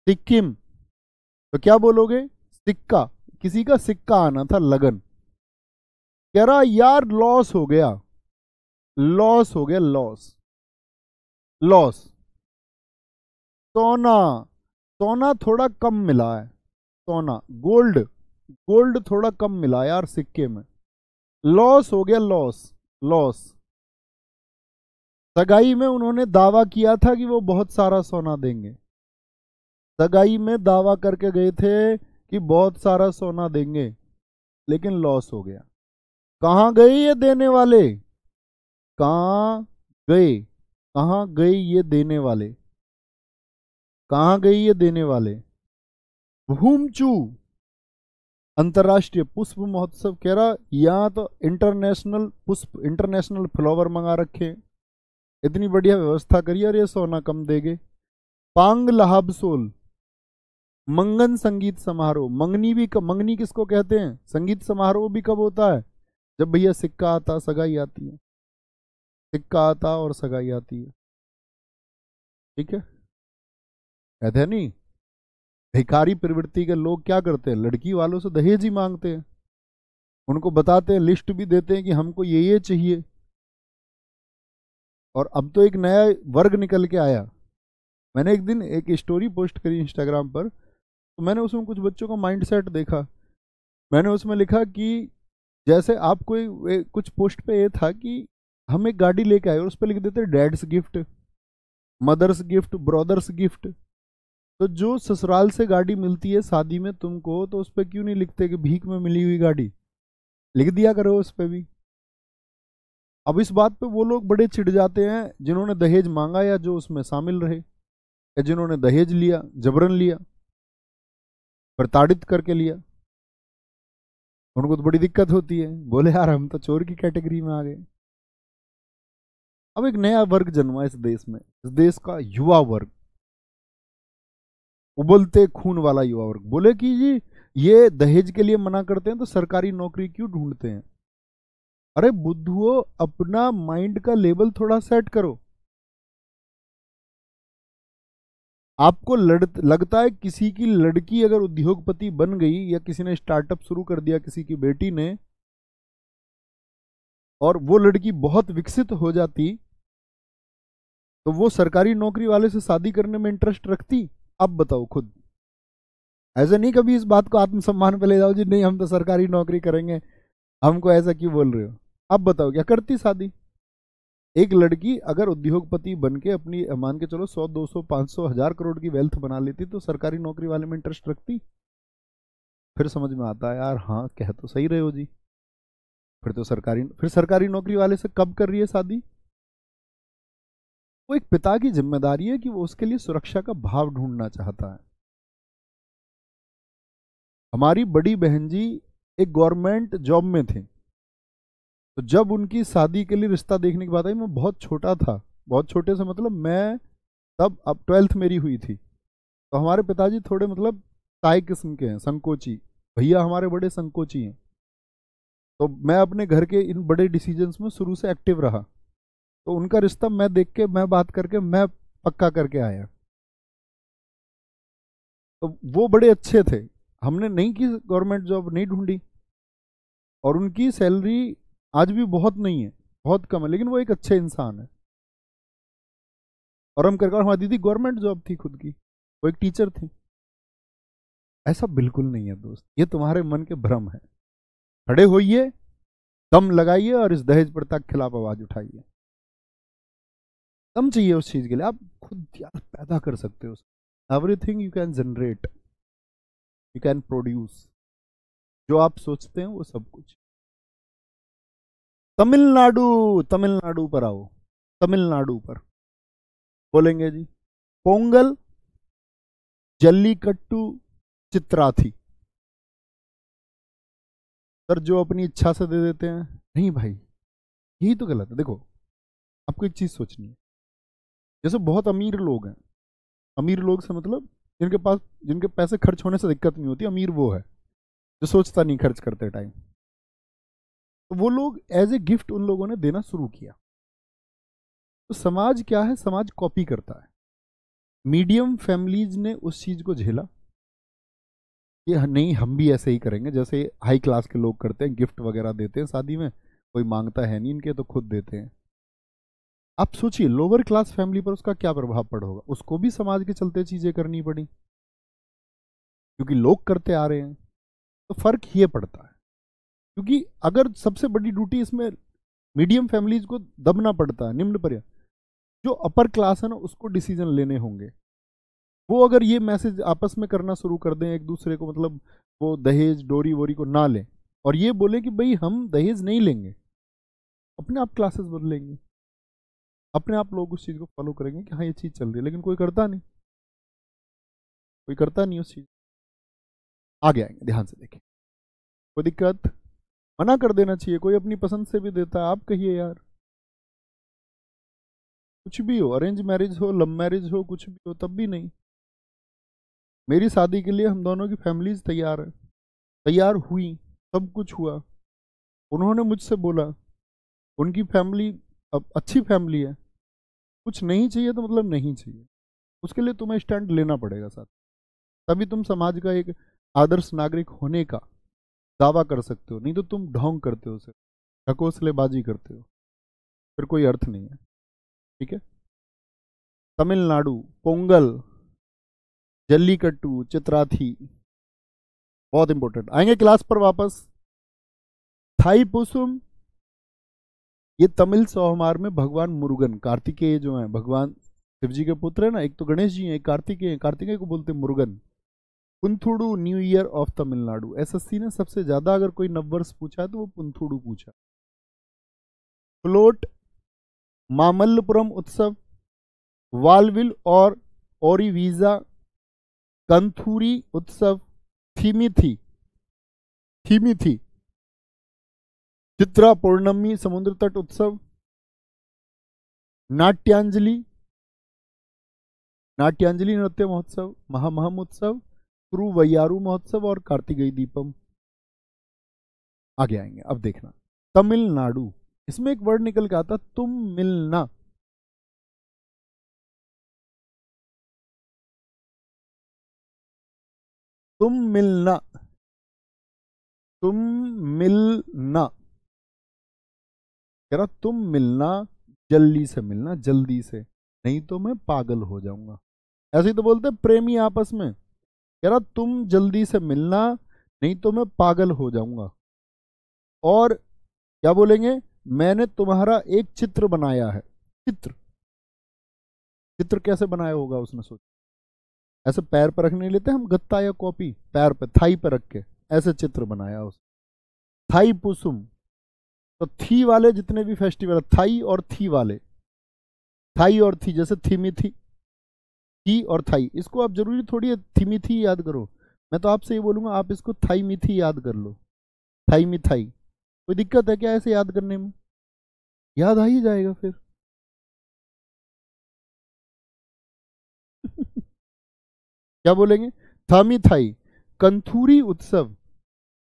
सिक्किम, तो क्या बोलोगे? सिक्का। किसी का सिक्का आना था, लगन। कह रहा यार लॉस हो गया, लॉस हो गया, लॉस, लॉस। सोना, सोना थोड़ा कम मिला है, सोना, गोल्ड, गोल्ड थोड़ा कम मिला यार सिक्के में, लॉस हो गया, लॉस, लॉस। सगाई में उन्होंने दावा किया था कि वो बहुत सारा सोना देंगे, सगाई में दावा करके गए थे कि बहुत सारा सोना देंगे, लेकिन लॉस हो गया। कहाँ गए ये देने वाले? कहाँ गए? कहाँ गए ये देने वाले? कहाँ गए ये देने वाले? भूमचू अंतरराष्ट्रीय पुष्प महोत्सव, कह रहा यहाँ तो इंटरनेशनल पुष्प, इंटरनेशनल फ्लावर मंगा रखे हैं, इतनी बढ़िया व्यवस्था करी और ये सोना कम देगे। पांग लहाबसोल मंगन संगीत समारोह, मंगनी भी मंगनी किसको कहते हैं? संगीत समारोह भी कब होता है? जब भैया सिक्का आता, सगाई आती है, सिक्का आता और सगाई आती है, ठीक है? कहते हैं नहीं, भिखारी प्रवृत्ति के लोग क्या करते हैं, लड़की वालों से दहेज ही मांगते हैं, उनको बताते हैं, लिस्ट भी देते हैं कि हमको ये चाहिए। और अब तो एक नया वर्ग निकल के आया। मैंने एक दिन एक स्टोरी पोस्ट करी इंस्टाग्राम पर, तो मैंने उसमें कुछ बच्चों का माइंडसेट देखा। मैंने उसमें लिखा कि जैसे आप कोई कुछ पोस्ट पे ये था कि हम एक गाड़ी लेके आए और उस पर लिख देते dad's gift, mother's gift, brother's gift. तो जो ससुराल से गाड़ी मिलती है शादी में तुमको, तो उस पर क्यों नहीं लिखते कि भीख में मिली हुई गाड़ी? लिख दिया करो उस पर भी। अब इस बात पे वो लोग बड़े चिढ़ जाते हैं जिन्होंने दहेज मांगा या जो उसमें शामिल रहे, या जिन्होंने दहेज लिया, जबरन लिया, प्रताड़ित करके लिया, उनको तो बड़ी दिक्कत होती है, बोले यार हम तो चोर की कैटेगरी में आ गए। अब एक नया वर्ग जन्मा इस देश में, इस देश का युवा वर्ग, उबलते खून वाला युवा वर्ग, बोले कि जी ये दहेज के लिए मना करते हैं तो सरकारी नौकरी क्यों ढूंढते हैं? अरे बुद्धुओ, अपना माइंड का लेवल थोड़ा सेट करो। आपको लगता है किसी की लड़की अगर उद्योगपति बन गई, या किसी ने स्टार्टअप शुरू कर दिया किसी की बेटी ने, और वो लड़की बहुत विकसित हो जाती, तो वो सरकारी नौकरी वाले से शादी करने में इंटरेस्ट रखती? अब बताओ खुद। ऐसे नहीं कभी इस बात को आत्मसम्मान पे ले जाओ जी नहीं हम तो सरकारी नौकरी करेंगे, हमको ऐसा क्यों बोल रहे हो। अब बताओ क्या करती शादी? एक लड़की अगर उद्योगपति बन के अपनी, मान के चलो 100, 200, 500, 1000 करोड़ की वेल्थ बना लेती, तो सरकारी नौकरी वाले में इंटरेस्ट रखती? फिर समझ में आता है यार, हाँ कह तो सही रहे हो जी। फिर सरकारी नौकरी वाले से कब कर रही है शादी? वो एक पिता की जिम्मेदारी है कि वो उसके लिए सुरक्षा का भाव ढूंढना चाहता है। हमारी बड़ी बहन जी एक गवर्नमेंट जॉब में थे, तो जब उनकी शादी के लिए रिश्ता देखने की बात आई, मैं बहुत छोटा था, बहुत छोटे से मतलब मैं तब, अब 12th मेरी हुई थी, तो हमारे पिताजी थोड़े मतलब ताई किस्म के हैं, संकोची, भैया हमारे बड़े संकोची हैं। तो मैं अपने घर के इन बड़े डिसीजंस में शुरू से एक्टिव रहा, तो उनका रिश्ता मैं देख के, मैं बात करके, मैं पक्का करके आया। तो वो बड़े अच्छे थे, हमने नहीं की गवर्नमेंट जॉब, नहीं ढूंढी, और उनकी सैलरी आज भी बहुत नहीं है, बहुत कम है, लेकिन वो एक अच्छे इंसान है। और हम कर हमारी दीदी गवर्नमेंट जॉब थी खुद की, वो एक टीचर थी। ऐसा बिल्कुल नहीं है दोस्त, ये तुम्हारे मन के भ्रम है। खड़े होइए, दम लगाइए और इस दहेज प्रथा के खिलाफ आवाज उठाइए। दम चाहिए उस चीज के लिए, आप खुद यार पैदा कर सकते हो। Everything you can generate, you can produce, जो आप सोचते हैं वो सब कुछ। तमिलनाडु, तमिलनाडु पर आओ, तमिलनाडु पर बोलेंगे जी पोंगल, जल्लीकट्टू, चित्राथी। सर जो अपनी इच्छा से दे देते हैं, नहीं भाई यही तो गलत है। देखो आपको एक चीज सोचनी है, जैसे बहुत अमीर लोग हैं, अमीर लोग से मतलब जिनके पास, जिनके पैसे खर्च होने से दिक्कत नहीं होती, अमीर वो है जो सोचता नहीं खर्च करते टाइम। तो वो लोग एज ए गिफ्ट उन लोगों ने देना शुरू किया। तो समाज क्या है, समाज कॉपी करता है। मीडियम फैमिलीज ने उस चीज को झेला कि नहीं हम भी ऐसे ही करेंगे जैसे हाई क्लास के लोग करते हैं, गिफ्ट वगैरह देते हैं शादी में, कोई मांगता है नहीं इनके तो खुद देते हैं। आप सोचिए लोअर क्लास फैमिली पर उसका क्या प्रभाव पड़ा होगा, उसको भी समाज के चलते चीजें करनी पड़ी क्योंकि लोग करते आ रहे हैं। तो फर्क ये पड़ता है, क्योंकि अगर सबसे बड़ी ड्यूटी इसमें मीडियम फैमिलीज को दबना पड़ता है, निम्न पर जो अपर क्लास है ना उसको डिसीजन लेने होंगे। वो अगर ये मैसेज आपस में करना शुरू कर दें एक दूसरे को, मतलब वो दहेज डोरी वोरी को ना लें और ये बोले कि भाई हम दहेज नहीं लेंगे, अपने आप क्लासेस बदलेंगे, अपने आप लोग उस चीज़ को फॉलो करेंगे कि हाँ ये चीज़ चल रही है। लेकिन कोई करता नहीं, कोई करता नहीं उस चीज़। आगे आएंगे, ध्यान से देखें, कोई दिक्कत, मना कर देना चाहिए। कोई अपनी पसंद से भी देता है, आप कहिए यार, कुछ भी हो, अरेंज मैरिज हो, लव मैरिज हो, कुछ भी हो, तब भी नहीं। मेरी शादी के लिए हम दोनों की फैमिलीज तैयार है, तैयार हुई, सब कुछ हुआ। उन्होंने मुझसे बोला, उनकी फैमिली अब अच्छी फैमिली है, कुछ नहीं चाहिए तो मतलब नहीं चाहिए, उसके लिए तुम्हें स्टैंड लेना पड़ेगा साथ, तभी तुम समाज का एक आदर्श नागरिक होने का दावा कर सकते हो। नहीं तो तुम ढोंग करते हो, उसे ढकोसलेबाजी करते हो, फिर कोई अर्थ नहीं है। ठीक है, तमिलनाडु पोंगल, जल्लीकट्टू, चित्राथी, बहुत इंपॉर्टेंट। आएंगे क्लास पर वापस। थाई पुसुम, ये तमिल सोहमार में भगवान मुरुगन, कार्तिकेय जो है भगवान शिव जी के पुत्र है ना, एक तो गणेश जी हैं, एक कार्तिकेय, कार्तिकेय को बोलते हैं Murugan. Puthandu new year of Tamil Nadu, SSC ने सबसे ज्यादा अगर कोई नववर्ष पूछा है तो वो पुंथुडू पूछा। फ्लोट, मामल्लपुरम उत्सव, वालविल और ओरिवीजा, कंथूरी उत्सव, थीमिथी, थीमिथी, चित्रा पौर्णमी समुद्र तट उत्सव, नाट्यांजलि, नाट्यांजलि नृत्य महोत्सव, महामहम उत्सव, तिरुवैयारू महोत्सव और कार्तिकेय दीपम। आगे आएंगे, अब देखना तमिलनाडु, इसमें एक वर्ड निकल के आता तुम मिलना। तुम मिलना, तुम मिलना, कह रहा तुम मिलना, जल्दी से मिलना, जल्दी से, नहीं तो मैं पागल हो जाऊंगा। ऐसे ही तो बोलते प्रेमी आपस में, कह रहा तुम जल्दी से मिलना नहीं तो मैं पागल हो जाऊंगा। और क्या बोलेंगे, मैंने तुम्हारा एक चित्र बनाया है। चित्र, चित्र कैसे बनाया होगा उसने सोचा, ऐसे पैर पर रखने लेते हम गत्ता या कॉपी, पैर पे थाई पे रख के ऐसे चित्र बनाया उस थाई पुसुम। तो थी वाले जितने भी फेस्टिवल, थाई और थी वाले, थाई और थी, जैसे थीमी थी और थाई, इसको आप जरूरी थोड़ी है थीमी थी याद करो। मैं तो आपसे ये बोलूंगा आप इसको थाई मिथी याद कर लो, थाई मिथाई। कोई दिक्कत है क्या ऐसे याद करने में, याद आ ही जाएगा फिर। क्या बोलेंगे, थामी थाई, कंथूरी उत्सव,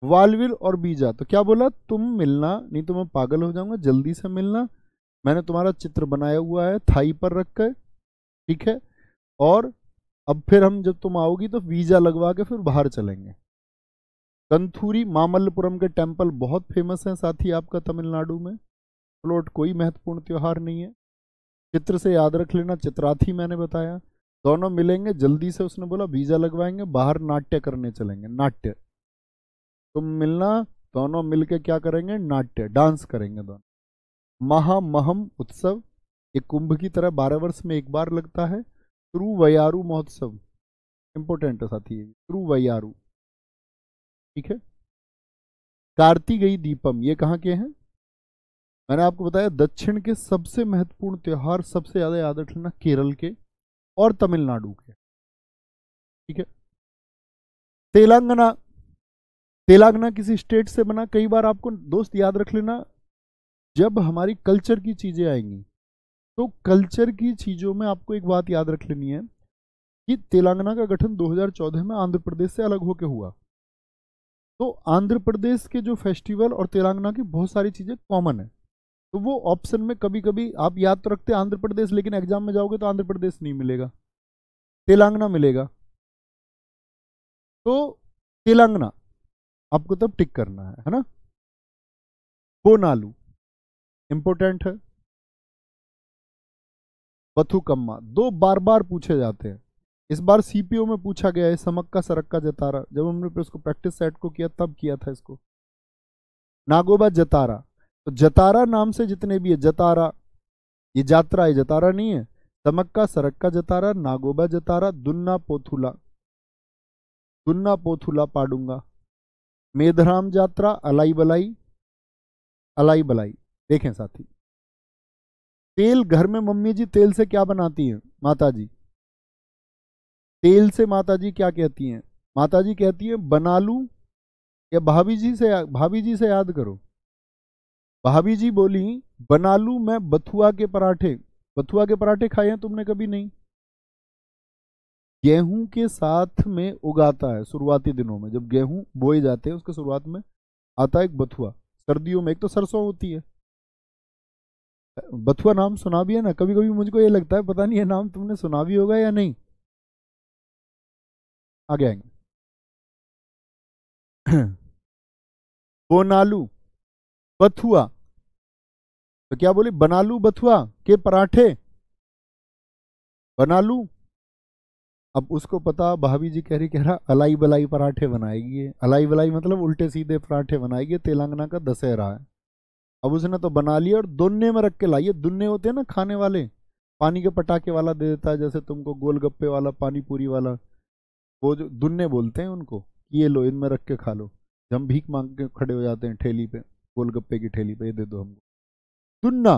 वालविल और बीजा। तो क्या बोला, तुम मिलना नहीं तो मैं पागल हो जाऊंगा, जल्दी से मिलना, मैंने तुम्हारा चित्र बनाया हुआ है थाई पर रख कर, ठीक है। और अब फिर हम जब तुम आओगी तो वीजा लगवा के फिर बाहर चलेंगे। कंथूरी मामल्लपुरम के टेम्पल बहुत फेमस हैं साथी आपका तमिलनाडु में। फ्लोट कोई महत्वपूर्ण त्योहार नहीं है। चित्र से याद रख लेना, चित्रार्थी मैंने बताया। दोनों मिलेंगे जल्दी से, उसने बोला वीजा लगवाएंगे, बाहर नाट्य करने चलेंगे। नाट्य, तुम मिलना, दोनों मिलके क्या करेंगे? नाट्य, डांस करेंगे दोनों। महामहम उत्सव, एक कुंभ की तरह 12 वर्ष में एक बार लगता है। तिरुवैयारू महोत्सव, इंपोर्टेंट है साथी, तिरुवैयारू, ठीक है। कार्तिकेय दीपम, ये कहाँ के हैं? मैंने आपको बताया दक्षिण के सबसे महत्वपूर्ण त्योहार, सबसे ज्यादा याद रखना केरल के और तमिलनाडु के, ठीक है। तेलंगाना, तेलंगाना किसी स्टेट से बना, कई बार आपको दोस्त याद रख लेना, जब हमारी कल्चर की चीजें आएंगी तो कल्चर की चीजों में आपको एक बात याद रख लेनी है कि तेलंगाना का गठन 2014 में आंध्र प्रदेश से अलग होकर हुआ। तो आंध्र प्रदेश के जो फेस्टिवल और तेलंगाना की बहुत सारी चीजें कॉमन है, तो वो ऑप्शन में कभी कभी आप याद तो रखते हैं आंध्र प्रदेश, लेकिन एग्जाम में जाओगे तो आंध्र प्रदेश नहीं मिलेगा, तेलंगाना मिलेगा। तो तेलंगाना आपको तब टिक करना है ना। बोनालू इंपोर्टेंट है। बथुकम्मा, दो बार बार पूछे जाते हैं, इस बार सीपीओ में पूछा गया है। समक्का सरक्का जतारा, जब हमने उसको प्रैक्टिस सेट को किया तब किया था इसको। नागोबा जतारा, तो जतारा नाम से जितने भी है, जतारा ये यात्रा है, जतारा नहीं है। समक्का सरक्का जतारा, नागोबा जतारा, दुन्ना पोथुला, दुन्ना पोथुला पाडूंगा, मेधराम यात्रा, अलाई बलाई, अलाई बलाई। देखें साथी, तेल घर में मम्मी जी तेल से क्या बनाती हैं? माता जी तेल से, माता जी क्या कहती हैं? माता जी कहती हैं बनालू, या भाभी जी से याद करो। भाभी जी बोली बनालू मैं बथुआ के पराठे। बथुआ के पराठे खाए हैं तुमने कभी? नहीं। गेहूं के साथ में उगाता है शुरुआती दिनों में, जब गेहूं बोए जाते हैं उसके शुरुआत में आता है एक बथुआ। सर्दियों में एक तो सरसों होती है। बथुआ नाम सुना भी है ना, कभी कभी मुझको ये लगता है पता नहीं ये नाम तुमने सुना भी होगा या नहीं। आगे आएंगे। बोनालू बथुआ, तो क्या बोले? बनालू बथुआ के पराठे, बनालू। अब उसको पता, भाभी जी कह रहा अलाई बलाई पराठे बनाएगी ये। अलाई बलाई मतलब उल्टे सीधे पराठे बनाएगी, तेलंगाना का दशहरा है। अब उसने तो बना लिया और दुन्ने में रख के लाई। दुन्ने होते हैं ना खाने वाले, पानी के पटाखे वाला दे देता है, जैसे तुमको गोलगप्पे वाला, पानी पूरी वाला, वो जो दुन्ने बोलते हैं उनको, ये लो इनमें रख के खा लो। जब हम भीख मांग के खड़े हो जाते हैं ठेली पे, गोलगप्पे की ठेली पे, ये दे दो हमको, दुन्ना,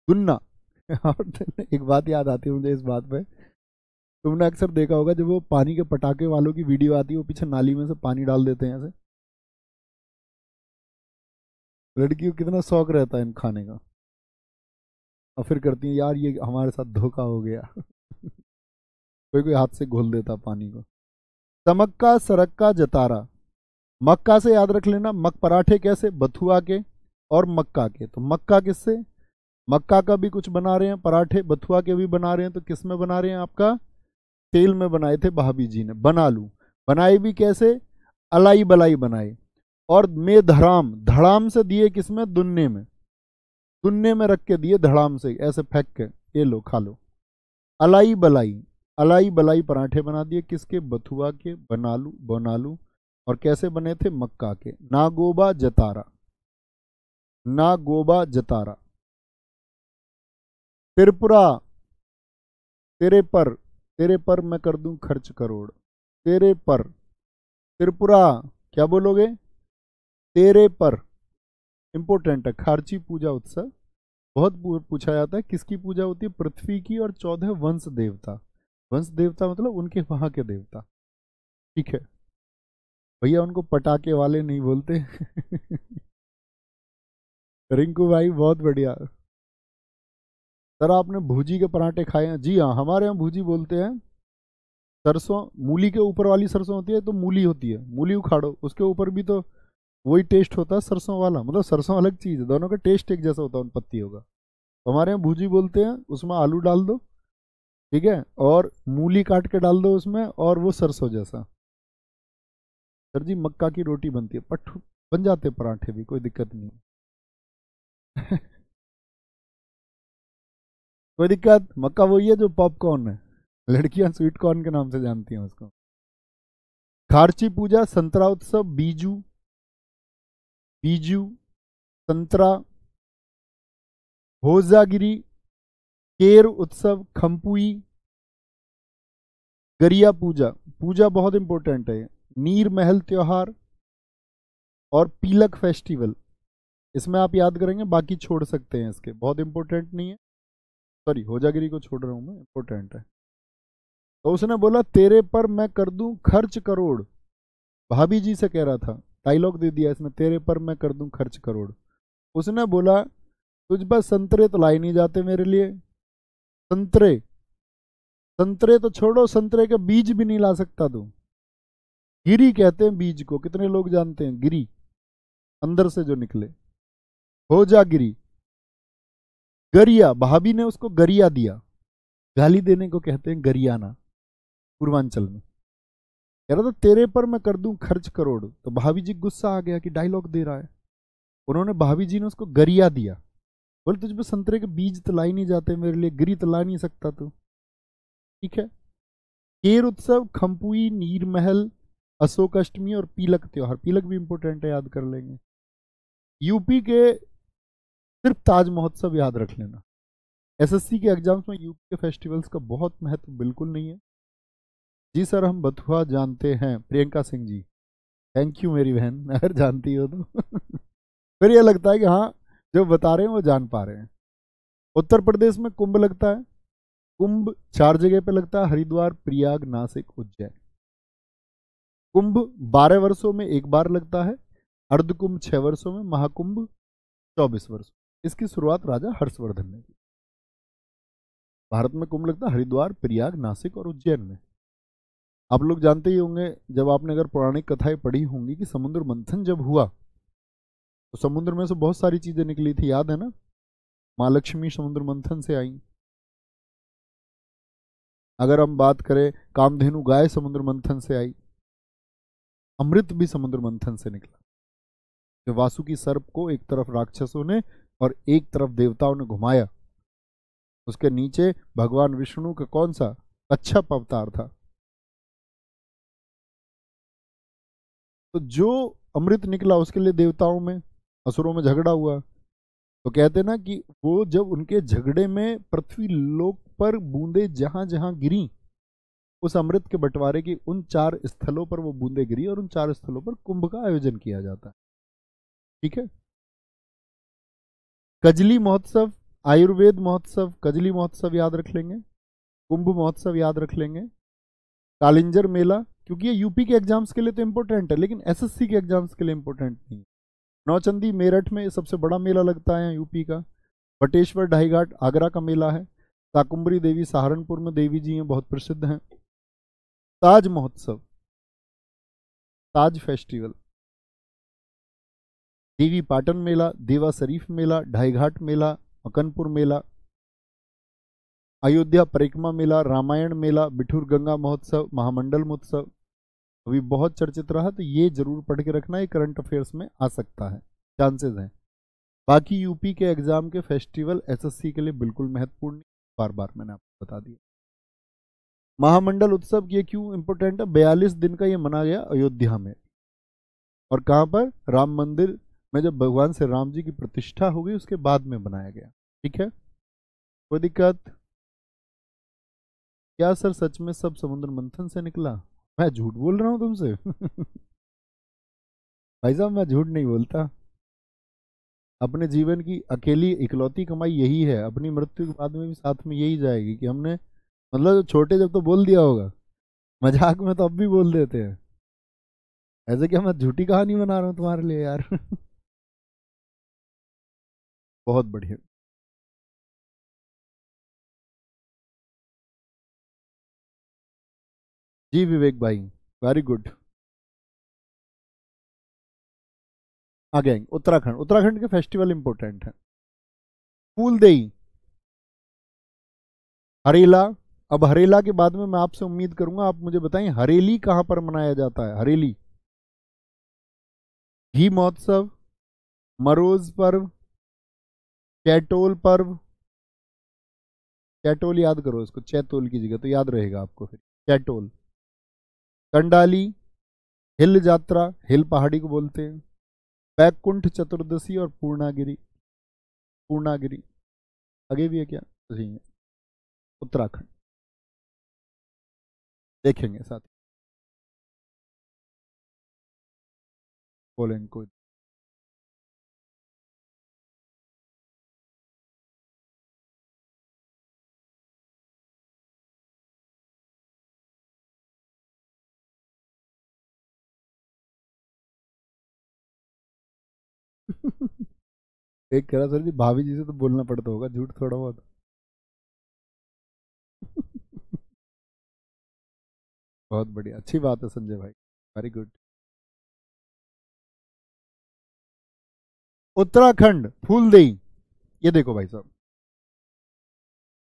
दुन्ना। और एक बात याद आती है मुझे इस बात पे, तुमने अक्सर देखा होगा जब वो पानी के पटाखे वालों की वीडियो आती है, वो पीछे नाली में से पानी डाल देते हैं ऐसे। लड़कियों को कितना शौक रहता है इन खाने का, और फिर करती हैं यार ये हमारे साथ धोखा हो गया। कोई कोई हाथ से घोल देता पानी को। तमक्का सरक्का जतारा, मक्का से याद रख लेना। मक पराठे कैसे? बथुआ के और मक्का के। तो मक्का किससे? मक्का का भी कुछ बना रहे हैं पराठे, बथुआ के भी बना रहे हैं। तो किस में बना रहे हैं? आपका तेल में बनाए थे भाभी जी ने। बना लू, बनाई भी कैसे? अलाई बलाई बनाए। और में धड़ाम, धड़ाम से दिए किसमें? दुन्ने में, दुन्ने में रख के दिए धड़ाम से, ऐसे फेंक के, ये लो खा लो। अलाई बलाई, अलाई बलाई पराठे बना दिए किसके? बथुआ के, बनालू, बनालू। और कैसे बने थे? मक्का के। नागोबा जतारा, नागोबा जतारा। त्रिपुरा, तेरे पर मैं कर दूं खर्च करोड़, तेरे पर। त्रिपुरा क्या बोलोगे? तेरे पर, इंपोर्टेंट है। खार्ची पूजा उत्सव बहुत पूछा जाता है, किसकी पूजा होती है? पृथ्वी की। और 14 वंश देवता, वंश देवता मतलब उनके वहां के देवता, ठीक है भैया, उनको पटाखे वाले नहीं बोलते। रिंकू भाई बहुत बढ़िया। सर आपने भूजी के पराठे खाए हैं? जी हाँ, हमारे यहाँ भूजी बोलते हैं। सरसों, मूली के ऊपर वाली सरसों होती है तो मूली होती है, मूली उखाड़ो, उसके ऊपर भी तो वही टेस्ट होता है सरसों वाला। मतलब सरसों अलग चीज़ है, दोनों का टेस्ट एक जैसा होता है उन पत्तियों का। तो हमारे यहाँ भूजी बोलते हैं, उसमें आलू डाल दो, ठीक है, और मूली काट के डाल दो उसमें, और वो सरसों जैसा। सर जी मक्का की रोटी बनती है, पट्टू बन जाते पराठे भी, कोई दिक्कत नहीं। कोई दिक्कत? मक्का वही है जो पॉपकॉर्न है, लड़कियां स्वीट कॉर्न के नाम से जानती हैं उसको। खारची पूजा, संतरा उत्सव, बीजू, बीजू, संतरा, होजागिरी, केर उत्सव, खम्पुई, गरिया पूजा। पूजा बहुत इंपॉर्टेंट है। नीर महल त्योहार और पीलक फेस्टिवल, इसमें आप याद करेंगे, बाकी छोड़ सकते हैं, इसके बहुत इंपॉर्टेंट नहीं है। सॉरी, होजागिरी को छोड़ रहा हूं मैं, इंपॉर्टेंट है। तो उसने बोला तेरे पर मैं कर दूं खर्च करोड़, भाभी जी से कह रहा था, डायलॉग दे दिया इसने, तेरे पर मैं कर दूं खर्च करोड़। उसने बोला तुझ पर संतरे तो लाई नहीं जाते मेरे लिए, संतरे, संतरे तो छोड़ो, संतरे के बीज भी नहीं ला सकता तू। गिरी कहते हैं बीज को, कितने लोग जानते हैं? गिरी, अंदर से जो निकले, हो जा गिरी। गरिया, भाभी ने उसको गरिया दिया, गाली देने को कहते हैं गरियाना पूर्वांचल में। कह रहा था तेरे पर मैं कर दूं खर्च करोड़, तो भाभी जी गुस्सा आ गया कि डायलॉग दे रहा है। उन्होंने, भाभी जी ने उसको गरिया दिया। बोले तुझ पे संतरे के बीज तो लाई नहीं जाते मेरे लिए, गिरी तो ला नहीं सकता तू। ठीक है। केर उत्सव, खम्पुई, नीर महल, अशोक अष्टमी और पीलक त्योहार। पीलक भी इंपॉर्टेंट है, याद कर लेंगे। यूपी के सिर्फ ताज महोत्सव याद रख लेना। एसएससी के एग्जाम्स में यूपी के फेस्टिवल्स का बहुत महत्व बिल्कुल नहीं है। जी सर हम बथुआ जानते हैं, प्रियंका सिंह जी, थैंक यू मेरी बहन, अगर जानती हो तो। फिर ये लगता है कि हाँ, जो बता रहे हैं वो जान पा रहे हैं। उत्तर प्रदेश में कुंभ लगता है। कुंभ 4 जगह पे लगता है, हरिद्वार, प्रयाग, नासिक, उज्जैन। कुंभ 12 वर्षों में एक बार लगता है, अर्धकुंभ 6 वर्षों में, महाकुंभ 24 वर्ष। इसकी शुरुआत राजा हर्षवर्धन ने की। भारत में कुंभ लगता है हरिद्वार, प्रयाग, नासिक और उज्जैन में। आप लोग जानते ही होंगे, जब आपने अगर पौराणिक कथाएं पढ़ी होंगी, कि समुद्र मंथन जब हुआ तो समुद्र में से बहुत सारी चीजें निकली थी, याद है ना? माँ लक्ष्मी समुद्र मंथन से आई। अगर हम बात करें, कामधेनु गाय समुद्र मंथन से आई। अमृत भी समुद्र मंथन से निकला। जो वासुकी सर्प को एक तरफ राक्षसों ने और एक तरफ देवताओं ने घुमाया, उसके नीचे भगवान विष्णु का कौन सा कच्छप अवतार था। तो जो अमृत निकला उसके लिए देवताओं में, असुरों में झगड़ा हुआ। तो कहते हैं ना कि वो जब उनके झगड़े में पृथ्वी लोक पर बूंदे जहां जहां गिरी, उस अमृत के बंटवारे की उन 4 स्थलों पर वो बूंदे गिरी, और उन 4 स्थलों पर कुंभ का आयोजन किया जाता है। ठीक है। कजली महोत्सव, आयुर्वेद महोत्सव, कजली महोत्सव याद रख लेंगे, कुंभ महोत्सव याद रख लेंगे, कालिंजर मेला, क्योंकि ये यूपी के एग्जाम्स के लिए तो इंपॉर्टेंट है, लेकिन एसएससी के एग्जाम्स के लिए इंपॉर्टेंट नहीं है। नौचंदी मेरठ में सबसे बड़ा मेला लगता है यूपी का। बटेश्वर ढाई घाट आगरा का मेला है। ताकुम्बरी देवी सहारनपुर में देवी जी हैं, बहुत प्रसिद्ध हैं। ताज महोत्सव, ताज फेस्टिवल, देवी पाटन मेला, देवा शरीफ मेला, ढाई घाट मेला, मकनपुर मेला, अयोध्या परिक्रमा मेला, रामायण मेला, बिठूर गंगा महोत्सव, महामंडल महोत्सव अभी बहुत चर्चित रहा, तो ये जरूर पढ़ के रखना, ये करंट अफेयर्स में आ सकता है, चांसेस हैं। बाकी यूपी के एग्जाम के फेस्टिवल एसएससी के लिए बिल्कुल महत्वपूर्ण, बार बार मैंने आपको बता दिया। महामंडल उत्सव ये क्यों इंपॉर्टेंट है? 42 दिन का ये मना गया अयोध्या में, और कहां पर? राम मंदिर में, जब भगवान श्री राम जी की प्रतिष्ठा हो गई उसके बाद में बनाया गया। ठीक है, कोई दिक्कत? क्या सर सच में सब समुद्र मंथन से निकला? मैं झूठ बोल रहा हूं तुमसे? भाई साहब मैं झूठ नहीं बोलता। अपने जीवन की अकेली इकलौती कमाई यही है, अपनी मृत्यु के बाद में भी साथ में यही जाएगी, कि हमने, मतलब छोटे जब तो बोल दिया होगा, मजाक में तो अब भी बोल देते हैं। ऐसे क्या मैं झूठी कहानी बना रहा हूँ तुम्हारे लिए यार? बहुत बढ़िया। जी विवेक भाई, वेरी गुड। आगे आएंगे, उत्तराखंड, उत्तराखंड के फेस्टिवल इंपॉर्टेंट है। फूलदेई, हरेला। अब हरेला के बाद में मैं आपसे उम्मीद करूंगा आप मुझे बताएं हरेली कहां पर मनाया जाता है। हरेली, घी महोत्सव, मरोज पर्व, कैटोल पर्व, चैटोल याद करो इसको, चैतोल की जगह, तो याद रहेगा आपको फिर चैटोल। कंडाली, हिल यात्रा, हिल पहाड़ी को बोलते हैं। बैकुंठ चतुर्दशी और पूर्णागिरी, पूर्णागिरी आगे भी है क्या? नहीं है। उत्तराखंड देखेंगे साथ ही, बोलेंगे कोई। एक कह रहा सर जी भाभी जी से तो बोलना पड़ता होगा झूठ थोड़ा बहुत। बहुत बढ़िया, अच्छी बात है संजय भाई, वेरी गुड। उत्तराखंड फूलदेई, ये देखो भाई साहब,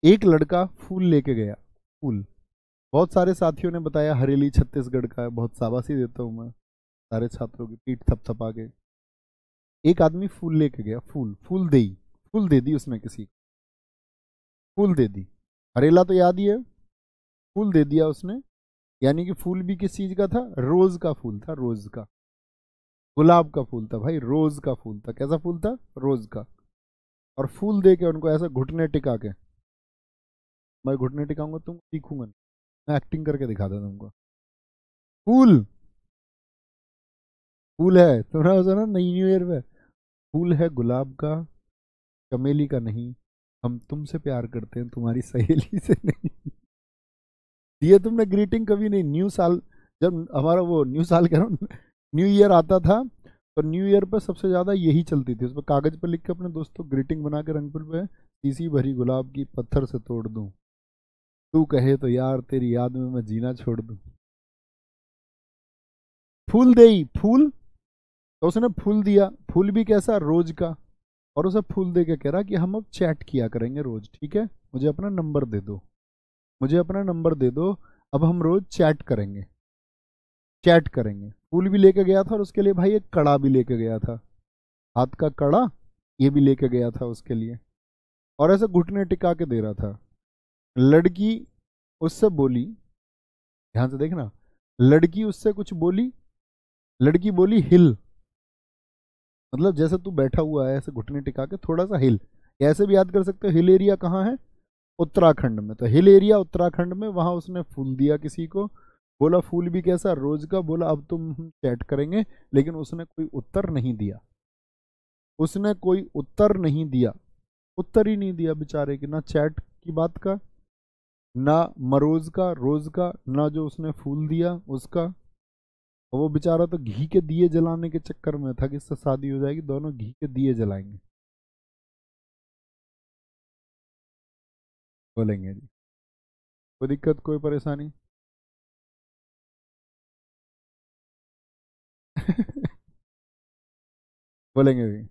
एक लड़का फूल लेके गया, फूल। बहुत सारे साथियों ने बताया हरेली छत्तीसगढ़ का है, बहुत शाबाशी देता हूँ मैं सारे छात्रों की पीठ थपथपा के। एक आदमी फूल लेके गया, फूल, फूल देई, फूल दे दी उसने किसी को, फूल दे दी। हरेला तो याद ही है, फूल दे दिया उसने, यानी कि फूल भी किस चीज का था? रोज का फूल था, रोज का, गुलाब का फूल था भाई, रोज का फूल था। कैसा फूल था? रोज का। और फूल दे के उनको ऐसा घुटने टिका के, मैं घुटने टिकाऊंगा तुम सीखूंगा नहीं, मैं एक्टिंग करके दिखा दूं तुमको। फूल, फूल है, तुमने सुना नई न्यू ईयर में, फूल है गुलाब का, चमेली का नहीं, हम तुमसे प्यार करते हैं, तुम्हारी सहेली से नहीं। दिए तुमने ग्रीटिंग कभी नहीं? न्यू साल, जब हमारा वो न्यू साल कह रहा हूँ, न्यू ईयर आता था, तो न्यू ईयर पर सबसे ज्यादा यही चलती थी, उस पर कागज पर लिख के अपने दोस्तों ग्रीटिंग बना के रंग पे, सीसी भरी गुलाब की पत्थर से तोड़ दूं, तू कहे तो यार तेरी याद में मैं जीना छोड़ दूं। फूल दे, फूल, तो उसने फूल दिया, फूल भी कैसा? रोज का। और उसे फूल दे के कह रहा कि हम अब चैट किया करेंगे रोज, ठीक है, मुझे अपना नंबर दे दो, मुझे अपना नंबर दे दो, अब हम रोज चैट करेंगे, चैट करेंगे। फूल भी लेके गया था और उसके लिए भाई एक कड़ा भी लेके गया था, हाथ का कड़ा, ये भी लेके गया था उसके लिए, और ऐसे घुटने टिका के दे रहा था। लड़की उससे बोली, ध्यान से देखना, लड़की उससे कुछ बोली, लड़की बोली हिल, मतलब जैसे तू बैठा हुआ है ऐसे घुटने टिका के थोड़ा सा हिल। ऐसे भी याद कर सकते हो, हिल एरिया कहाँ है? उत्तराखंड में। तो हिल एरिया उत्तराखंड में, वहां उसने फूल दिया किसी को, बोला फूल भी कैसा? रोज का, बोला अब तुम हम चैट करेंगे, लेकिन उसने कोई उत्तर नहीं दिया, उसने कोई उत्तर नहीं दिया, उत्तर ही नहीं दिया बेचारे की, ना चैट की बात का, ना मरोज का, रोज का, ना जो उसने फूल दिया उसका। और वो बेचारा तो घी के दिए जलाने के चक्कर में था कि इससे शादी हो जाएगी, दोनों घी के दिए जलाएंगे। बोलेंगे जी, कोई दिक्कत कोई परेशानी? बोलेंगे भी,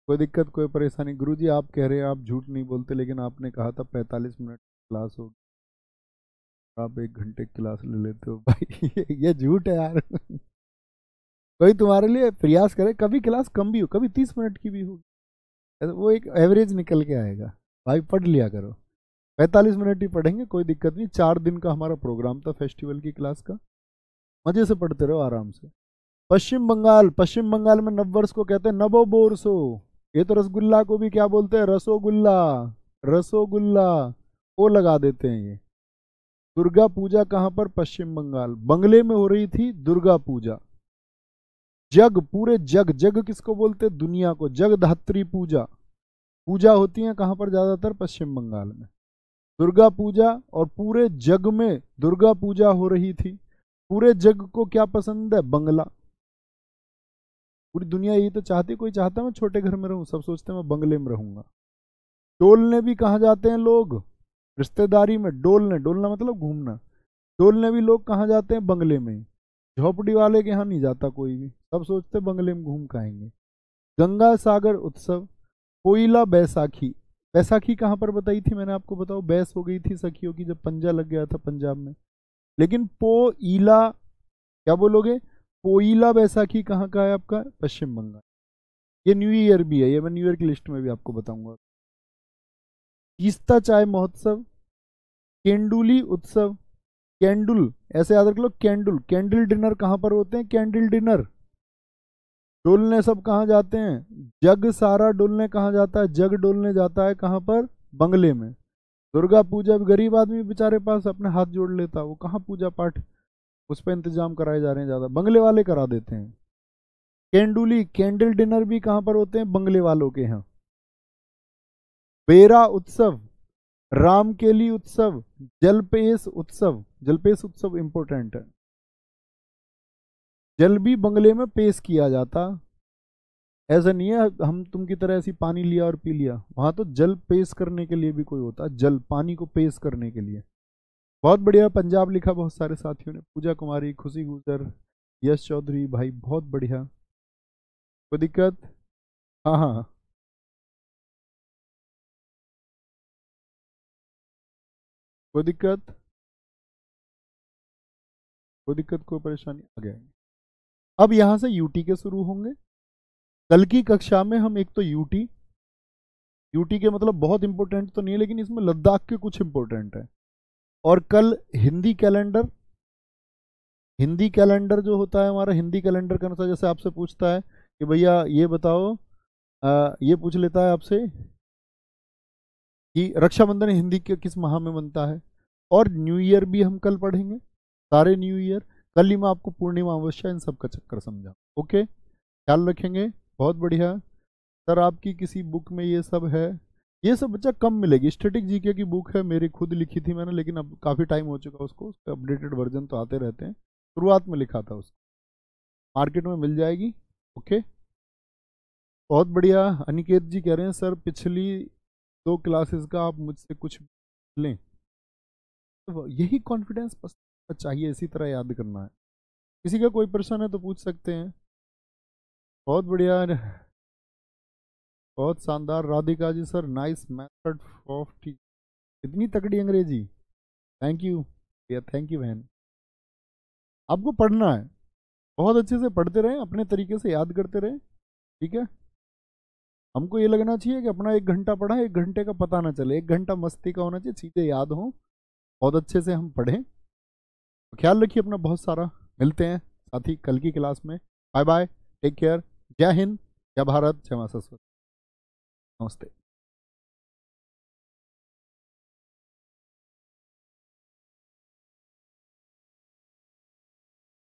कोई दिक्कत कोई परेशानी? गुरुजी आप कह रहे हैं आप झूठ नहीं बोलते, लेकिन आपने कहा था 45 मिनट क्लास होगी, आप 1 घंटे क्लास ले लेते हो भाई। ये झूठ है यार। कोई तुम्हारे लिए प्रयास करे, कभी क्लास कम भी हो, कभी 30 मिनट की भी हो, वो एक एवरेज निकल के आएगा। भाई पढ़ लिया करो, 45 मिनट ही पढ़ेंगे, कोई दिक्कत नहीं। 4 दिन का हमारा प्रोग्राम था फेस्टिवल की क्लास का, मजे से पढ़ते रहो आराम से। पश्चिम बंगाल, पश्चिम बंगाल में नववर्ष को कहते हैं नवो बोरसो। ये तो रसगुल्ला को भी क्या बोलते हैं? रसोगुल्ला, रसोगुल्ला, वो लगा देते हैं ये। दुर्गा पूजा कहाँ पर? पश्चिम बंगाल, बंगले में हो रही थी दुर्गा पूजा। जग, पूरे जग, जग किसको बोलते हैं? दुनिया को, जगधात्री पूजा, पूजा होती है कहाँ पर? ज्यादातर पश्चिम बंगाल में, दुर्गा पूजा। और पूरे जग में दुर्गा पूजा हो रही थी। पूरे जग को क्या पसंद है? बंगला। पूरी दुनिया यही तो चाहती, कोई चाहता मैं छोटे घर में रहूं? सब सोचते हैं मैं बंगले में रहूंगा। डोलने भी कहाँ जाते हैं लोग? रिश्तेदारी में डोलने, डोलना मतलब घूमना, डोलने भी लोग कहाँ जाते हैं? बंगले में। झोपड़ी वाले के यहाँ नहीं जाता कोई भी, सब सोचते बंगले में घूम के आएंगे। गंगा सागर उत्सव, पोइला बैसाखी। बैसाखी कहाँ पर बताई थी मैंने आपको? बताओ, बैस हो गई थी सखियों की जब पंजा लग गया था पंजाब में। लेकिन पोइला, क्या बोलोगे? पोइला बैसाखी कहाँ का है आपका? पश्चिम बंगाल। ये न्यू ईयर भी है, ये मैं न्यू ईयर की लिस्ट में भी आपको बताऊंगा। तीस्ता चाय महोत्सव, केंडुली उत्सव, कैंडुल, ऐसे याद रख लो, कैंडुल, कैंडल डिनर कहाँ पर होते हैं, कैंडल डिनर। डोलने सब कहाँ जाते हैं, जग सारा डोलने कहाँ जाता है, जग डोलने जाता है कहाँ पर, बंगले में। दुर्गा पूजा भी गरीब आदमी बेचारे पास अपने हाथ जोड़ लेता, वो कहाँ पूजा पाठ उस पर इंतजाम कराए जा रहे हैं, ज्यादा बंगले वाले करा देते हैं। कैंडुली कैंडल डिनर भी कहाँ पर होते हैं, बंगले वालों के यहाँ। बेरा उत्सव, रामकेली उत्सव, जलपेश उत्सव, जलपेश उत्सव इंपोर्टेंट है। जल भी बंगले में पेश किया जाता, ऐसा नहीं है हम तुम की तरह ऐसी पानी लिया और पी लिया, वहां तो जल पेश करने के लिए भी कोई होता, जल पानी को पेश करने के लिए। बहुत बढ़िया, पंजाब लिखा बहुत सारे साथियों ने, पूजा कुमारी, खुशी गुजर, यश चौधरी, भाई बहुत बढ़िया। कोई दिक्कत? हाँ हाँ हाँ। कोई दिक्कत? कोई दिक्कत, कोई परेशानी? आ गया। अब यहां से यूटी के शुरू होंगे। कल की कक्षा में हम एक तो यूटी, यूटी के मतलब बहुत इंपॉर्टेंट तो नहीं है, लेकिन इसमें लद्दाख के कुछ इंपॉर्टेंट है। और कल हिंदी कैलेंडर, हिंदी कैलेंडर जो होता है हमारा, हिंदी कैलेंडर के अनुसार जैसे आपसे पूछता है कि भैया ये बताओ, ये पूछ लेता है आपसे कि रक्षाबंधन हिंदी के किस माह में बनता है। और न्यू ईयर भी हम कल पढ़ेंगे, सारे न्यू ईयर। कल ही मैं आपको पूर्णिमा अमावस्या इन सब का चक्कर समझा। ओके, ख्याल रखेंगे। बहुत बढ़िया सर, आपकी किसी बुक में ये सब है? ये सब बच्चा कम मिलेगी, स्टैटिक जीके की बुक है, मेरी खुद लिखी थी मैंने, लेकिन अब काफ़ी टाइम हो चुका उसको, उसके अपडेटेड वर्जन तो आते रहते हैं। शुरुआत में लिखा था उसको, मार्केट में मिल जाएगी। ओके, बहुत बढ़िया। अनिकेत जी कह रहे हैं सर पिछली 2 क्लासेस का आप मुझसे कुछ लें, तो यही कॉन्फिडेंस चाहिए, इसी तरह याद करना है। किसी का कोई प्रश्न है तो पूछ सकते हैं। बहुत बढ़िया, बहुत शानदार Radhika ji, sir nice method of T, इतनी तकड़ी अंग्रेजी, थैंक यू भैया, थैंक यू बहन। आपको पढ़ना है, बहुत अच्छे से पढ़ते रहें, अपने तरीके से याद करते रहें, ठीक है। हमको ये लगना चाहिए कि अपना 1 घंटा पढ़ा, 1 घंटे का पता ना चले, 1 घंटा मस्ती का होना चाहिए, चीज़ें याद हों, बहुत अच्छे से हम पढ़ें। तो ख्याल रखिए अपना बहुत सारा, मिलते हैं साथी कल की क्लास में। बाय बाय, टेक केयर, जय हिंद, जय भारत, जय मां सरस्वती, नमस्ते।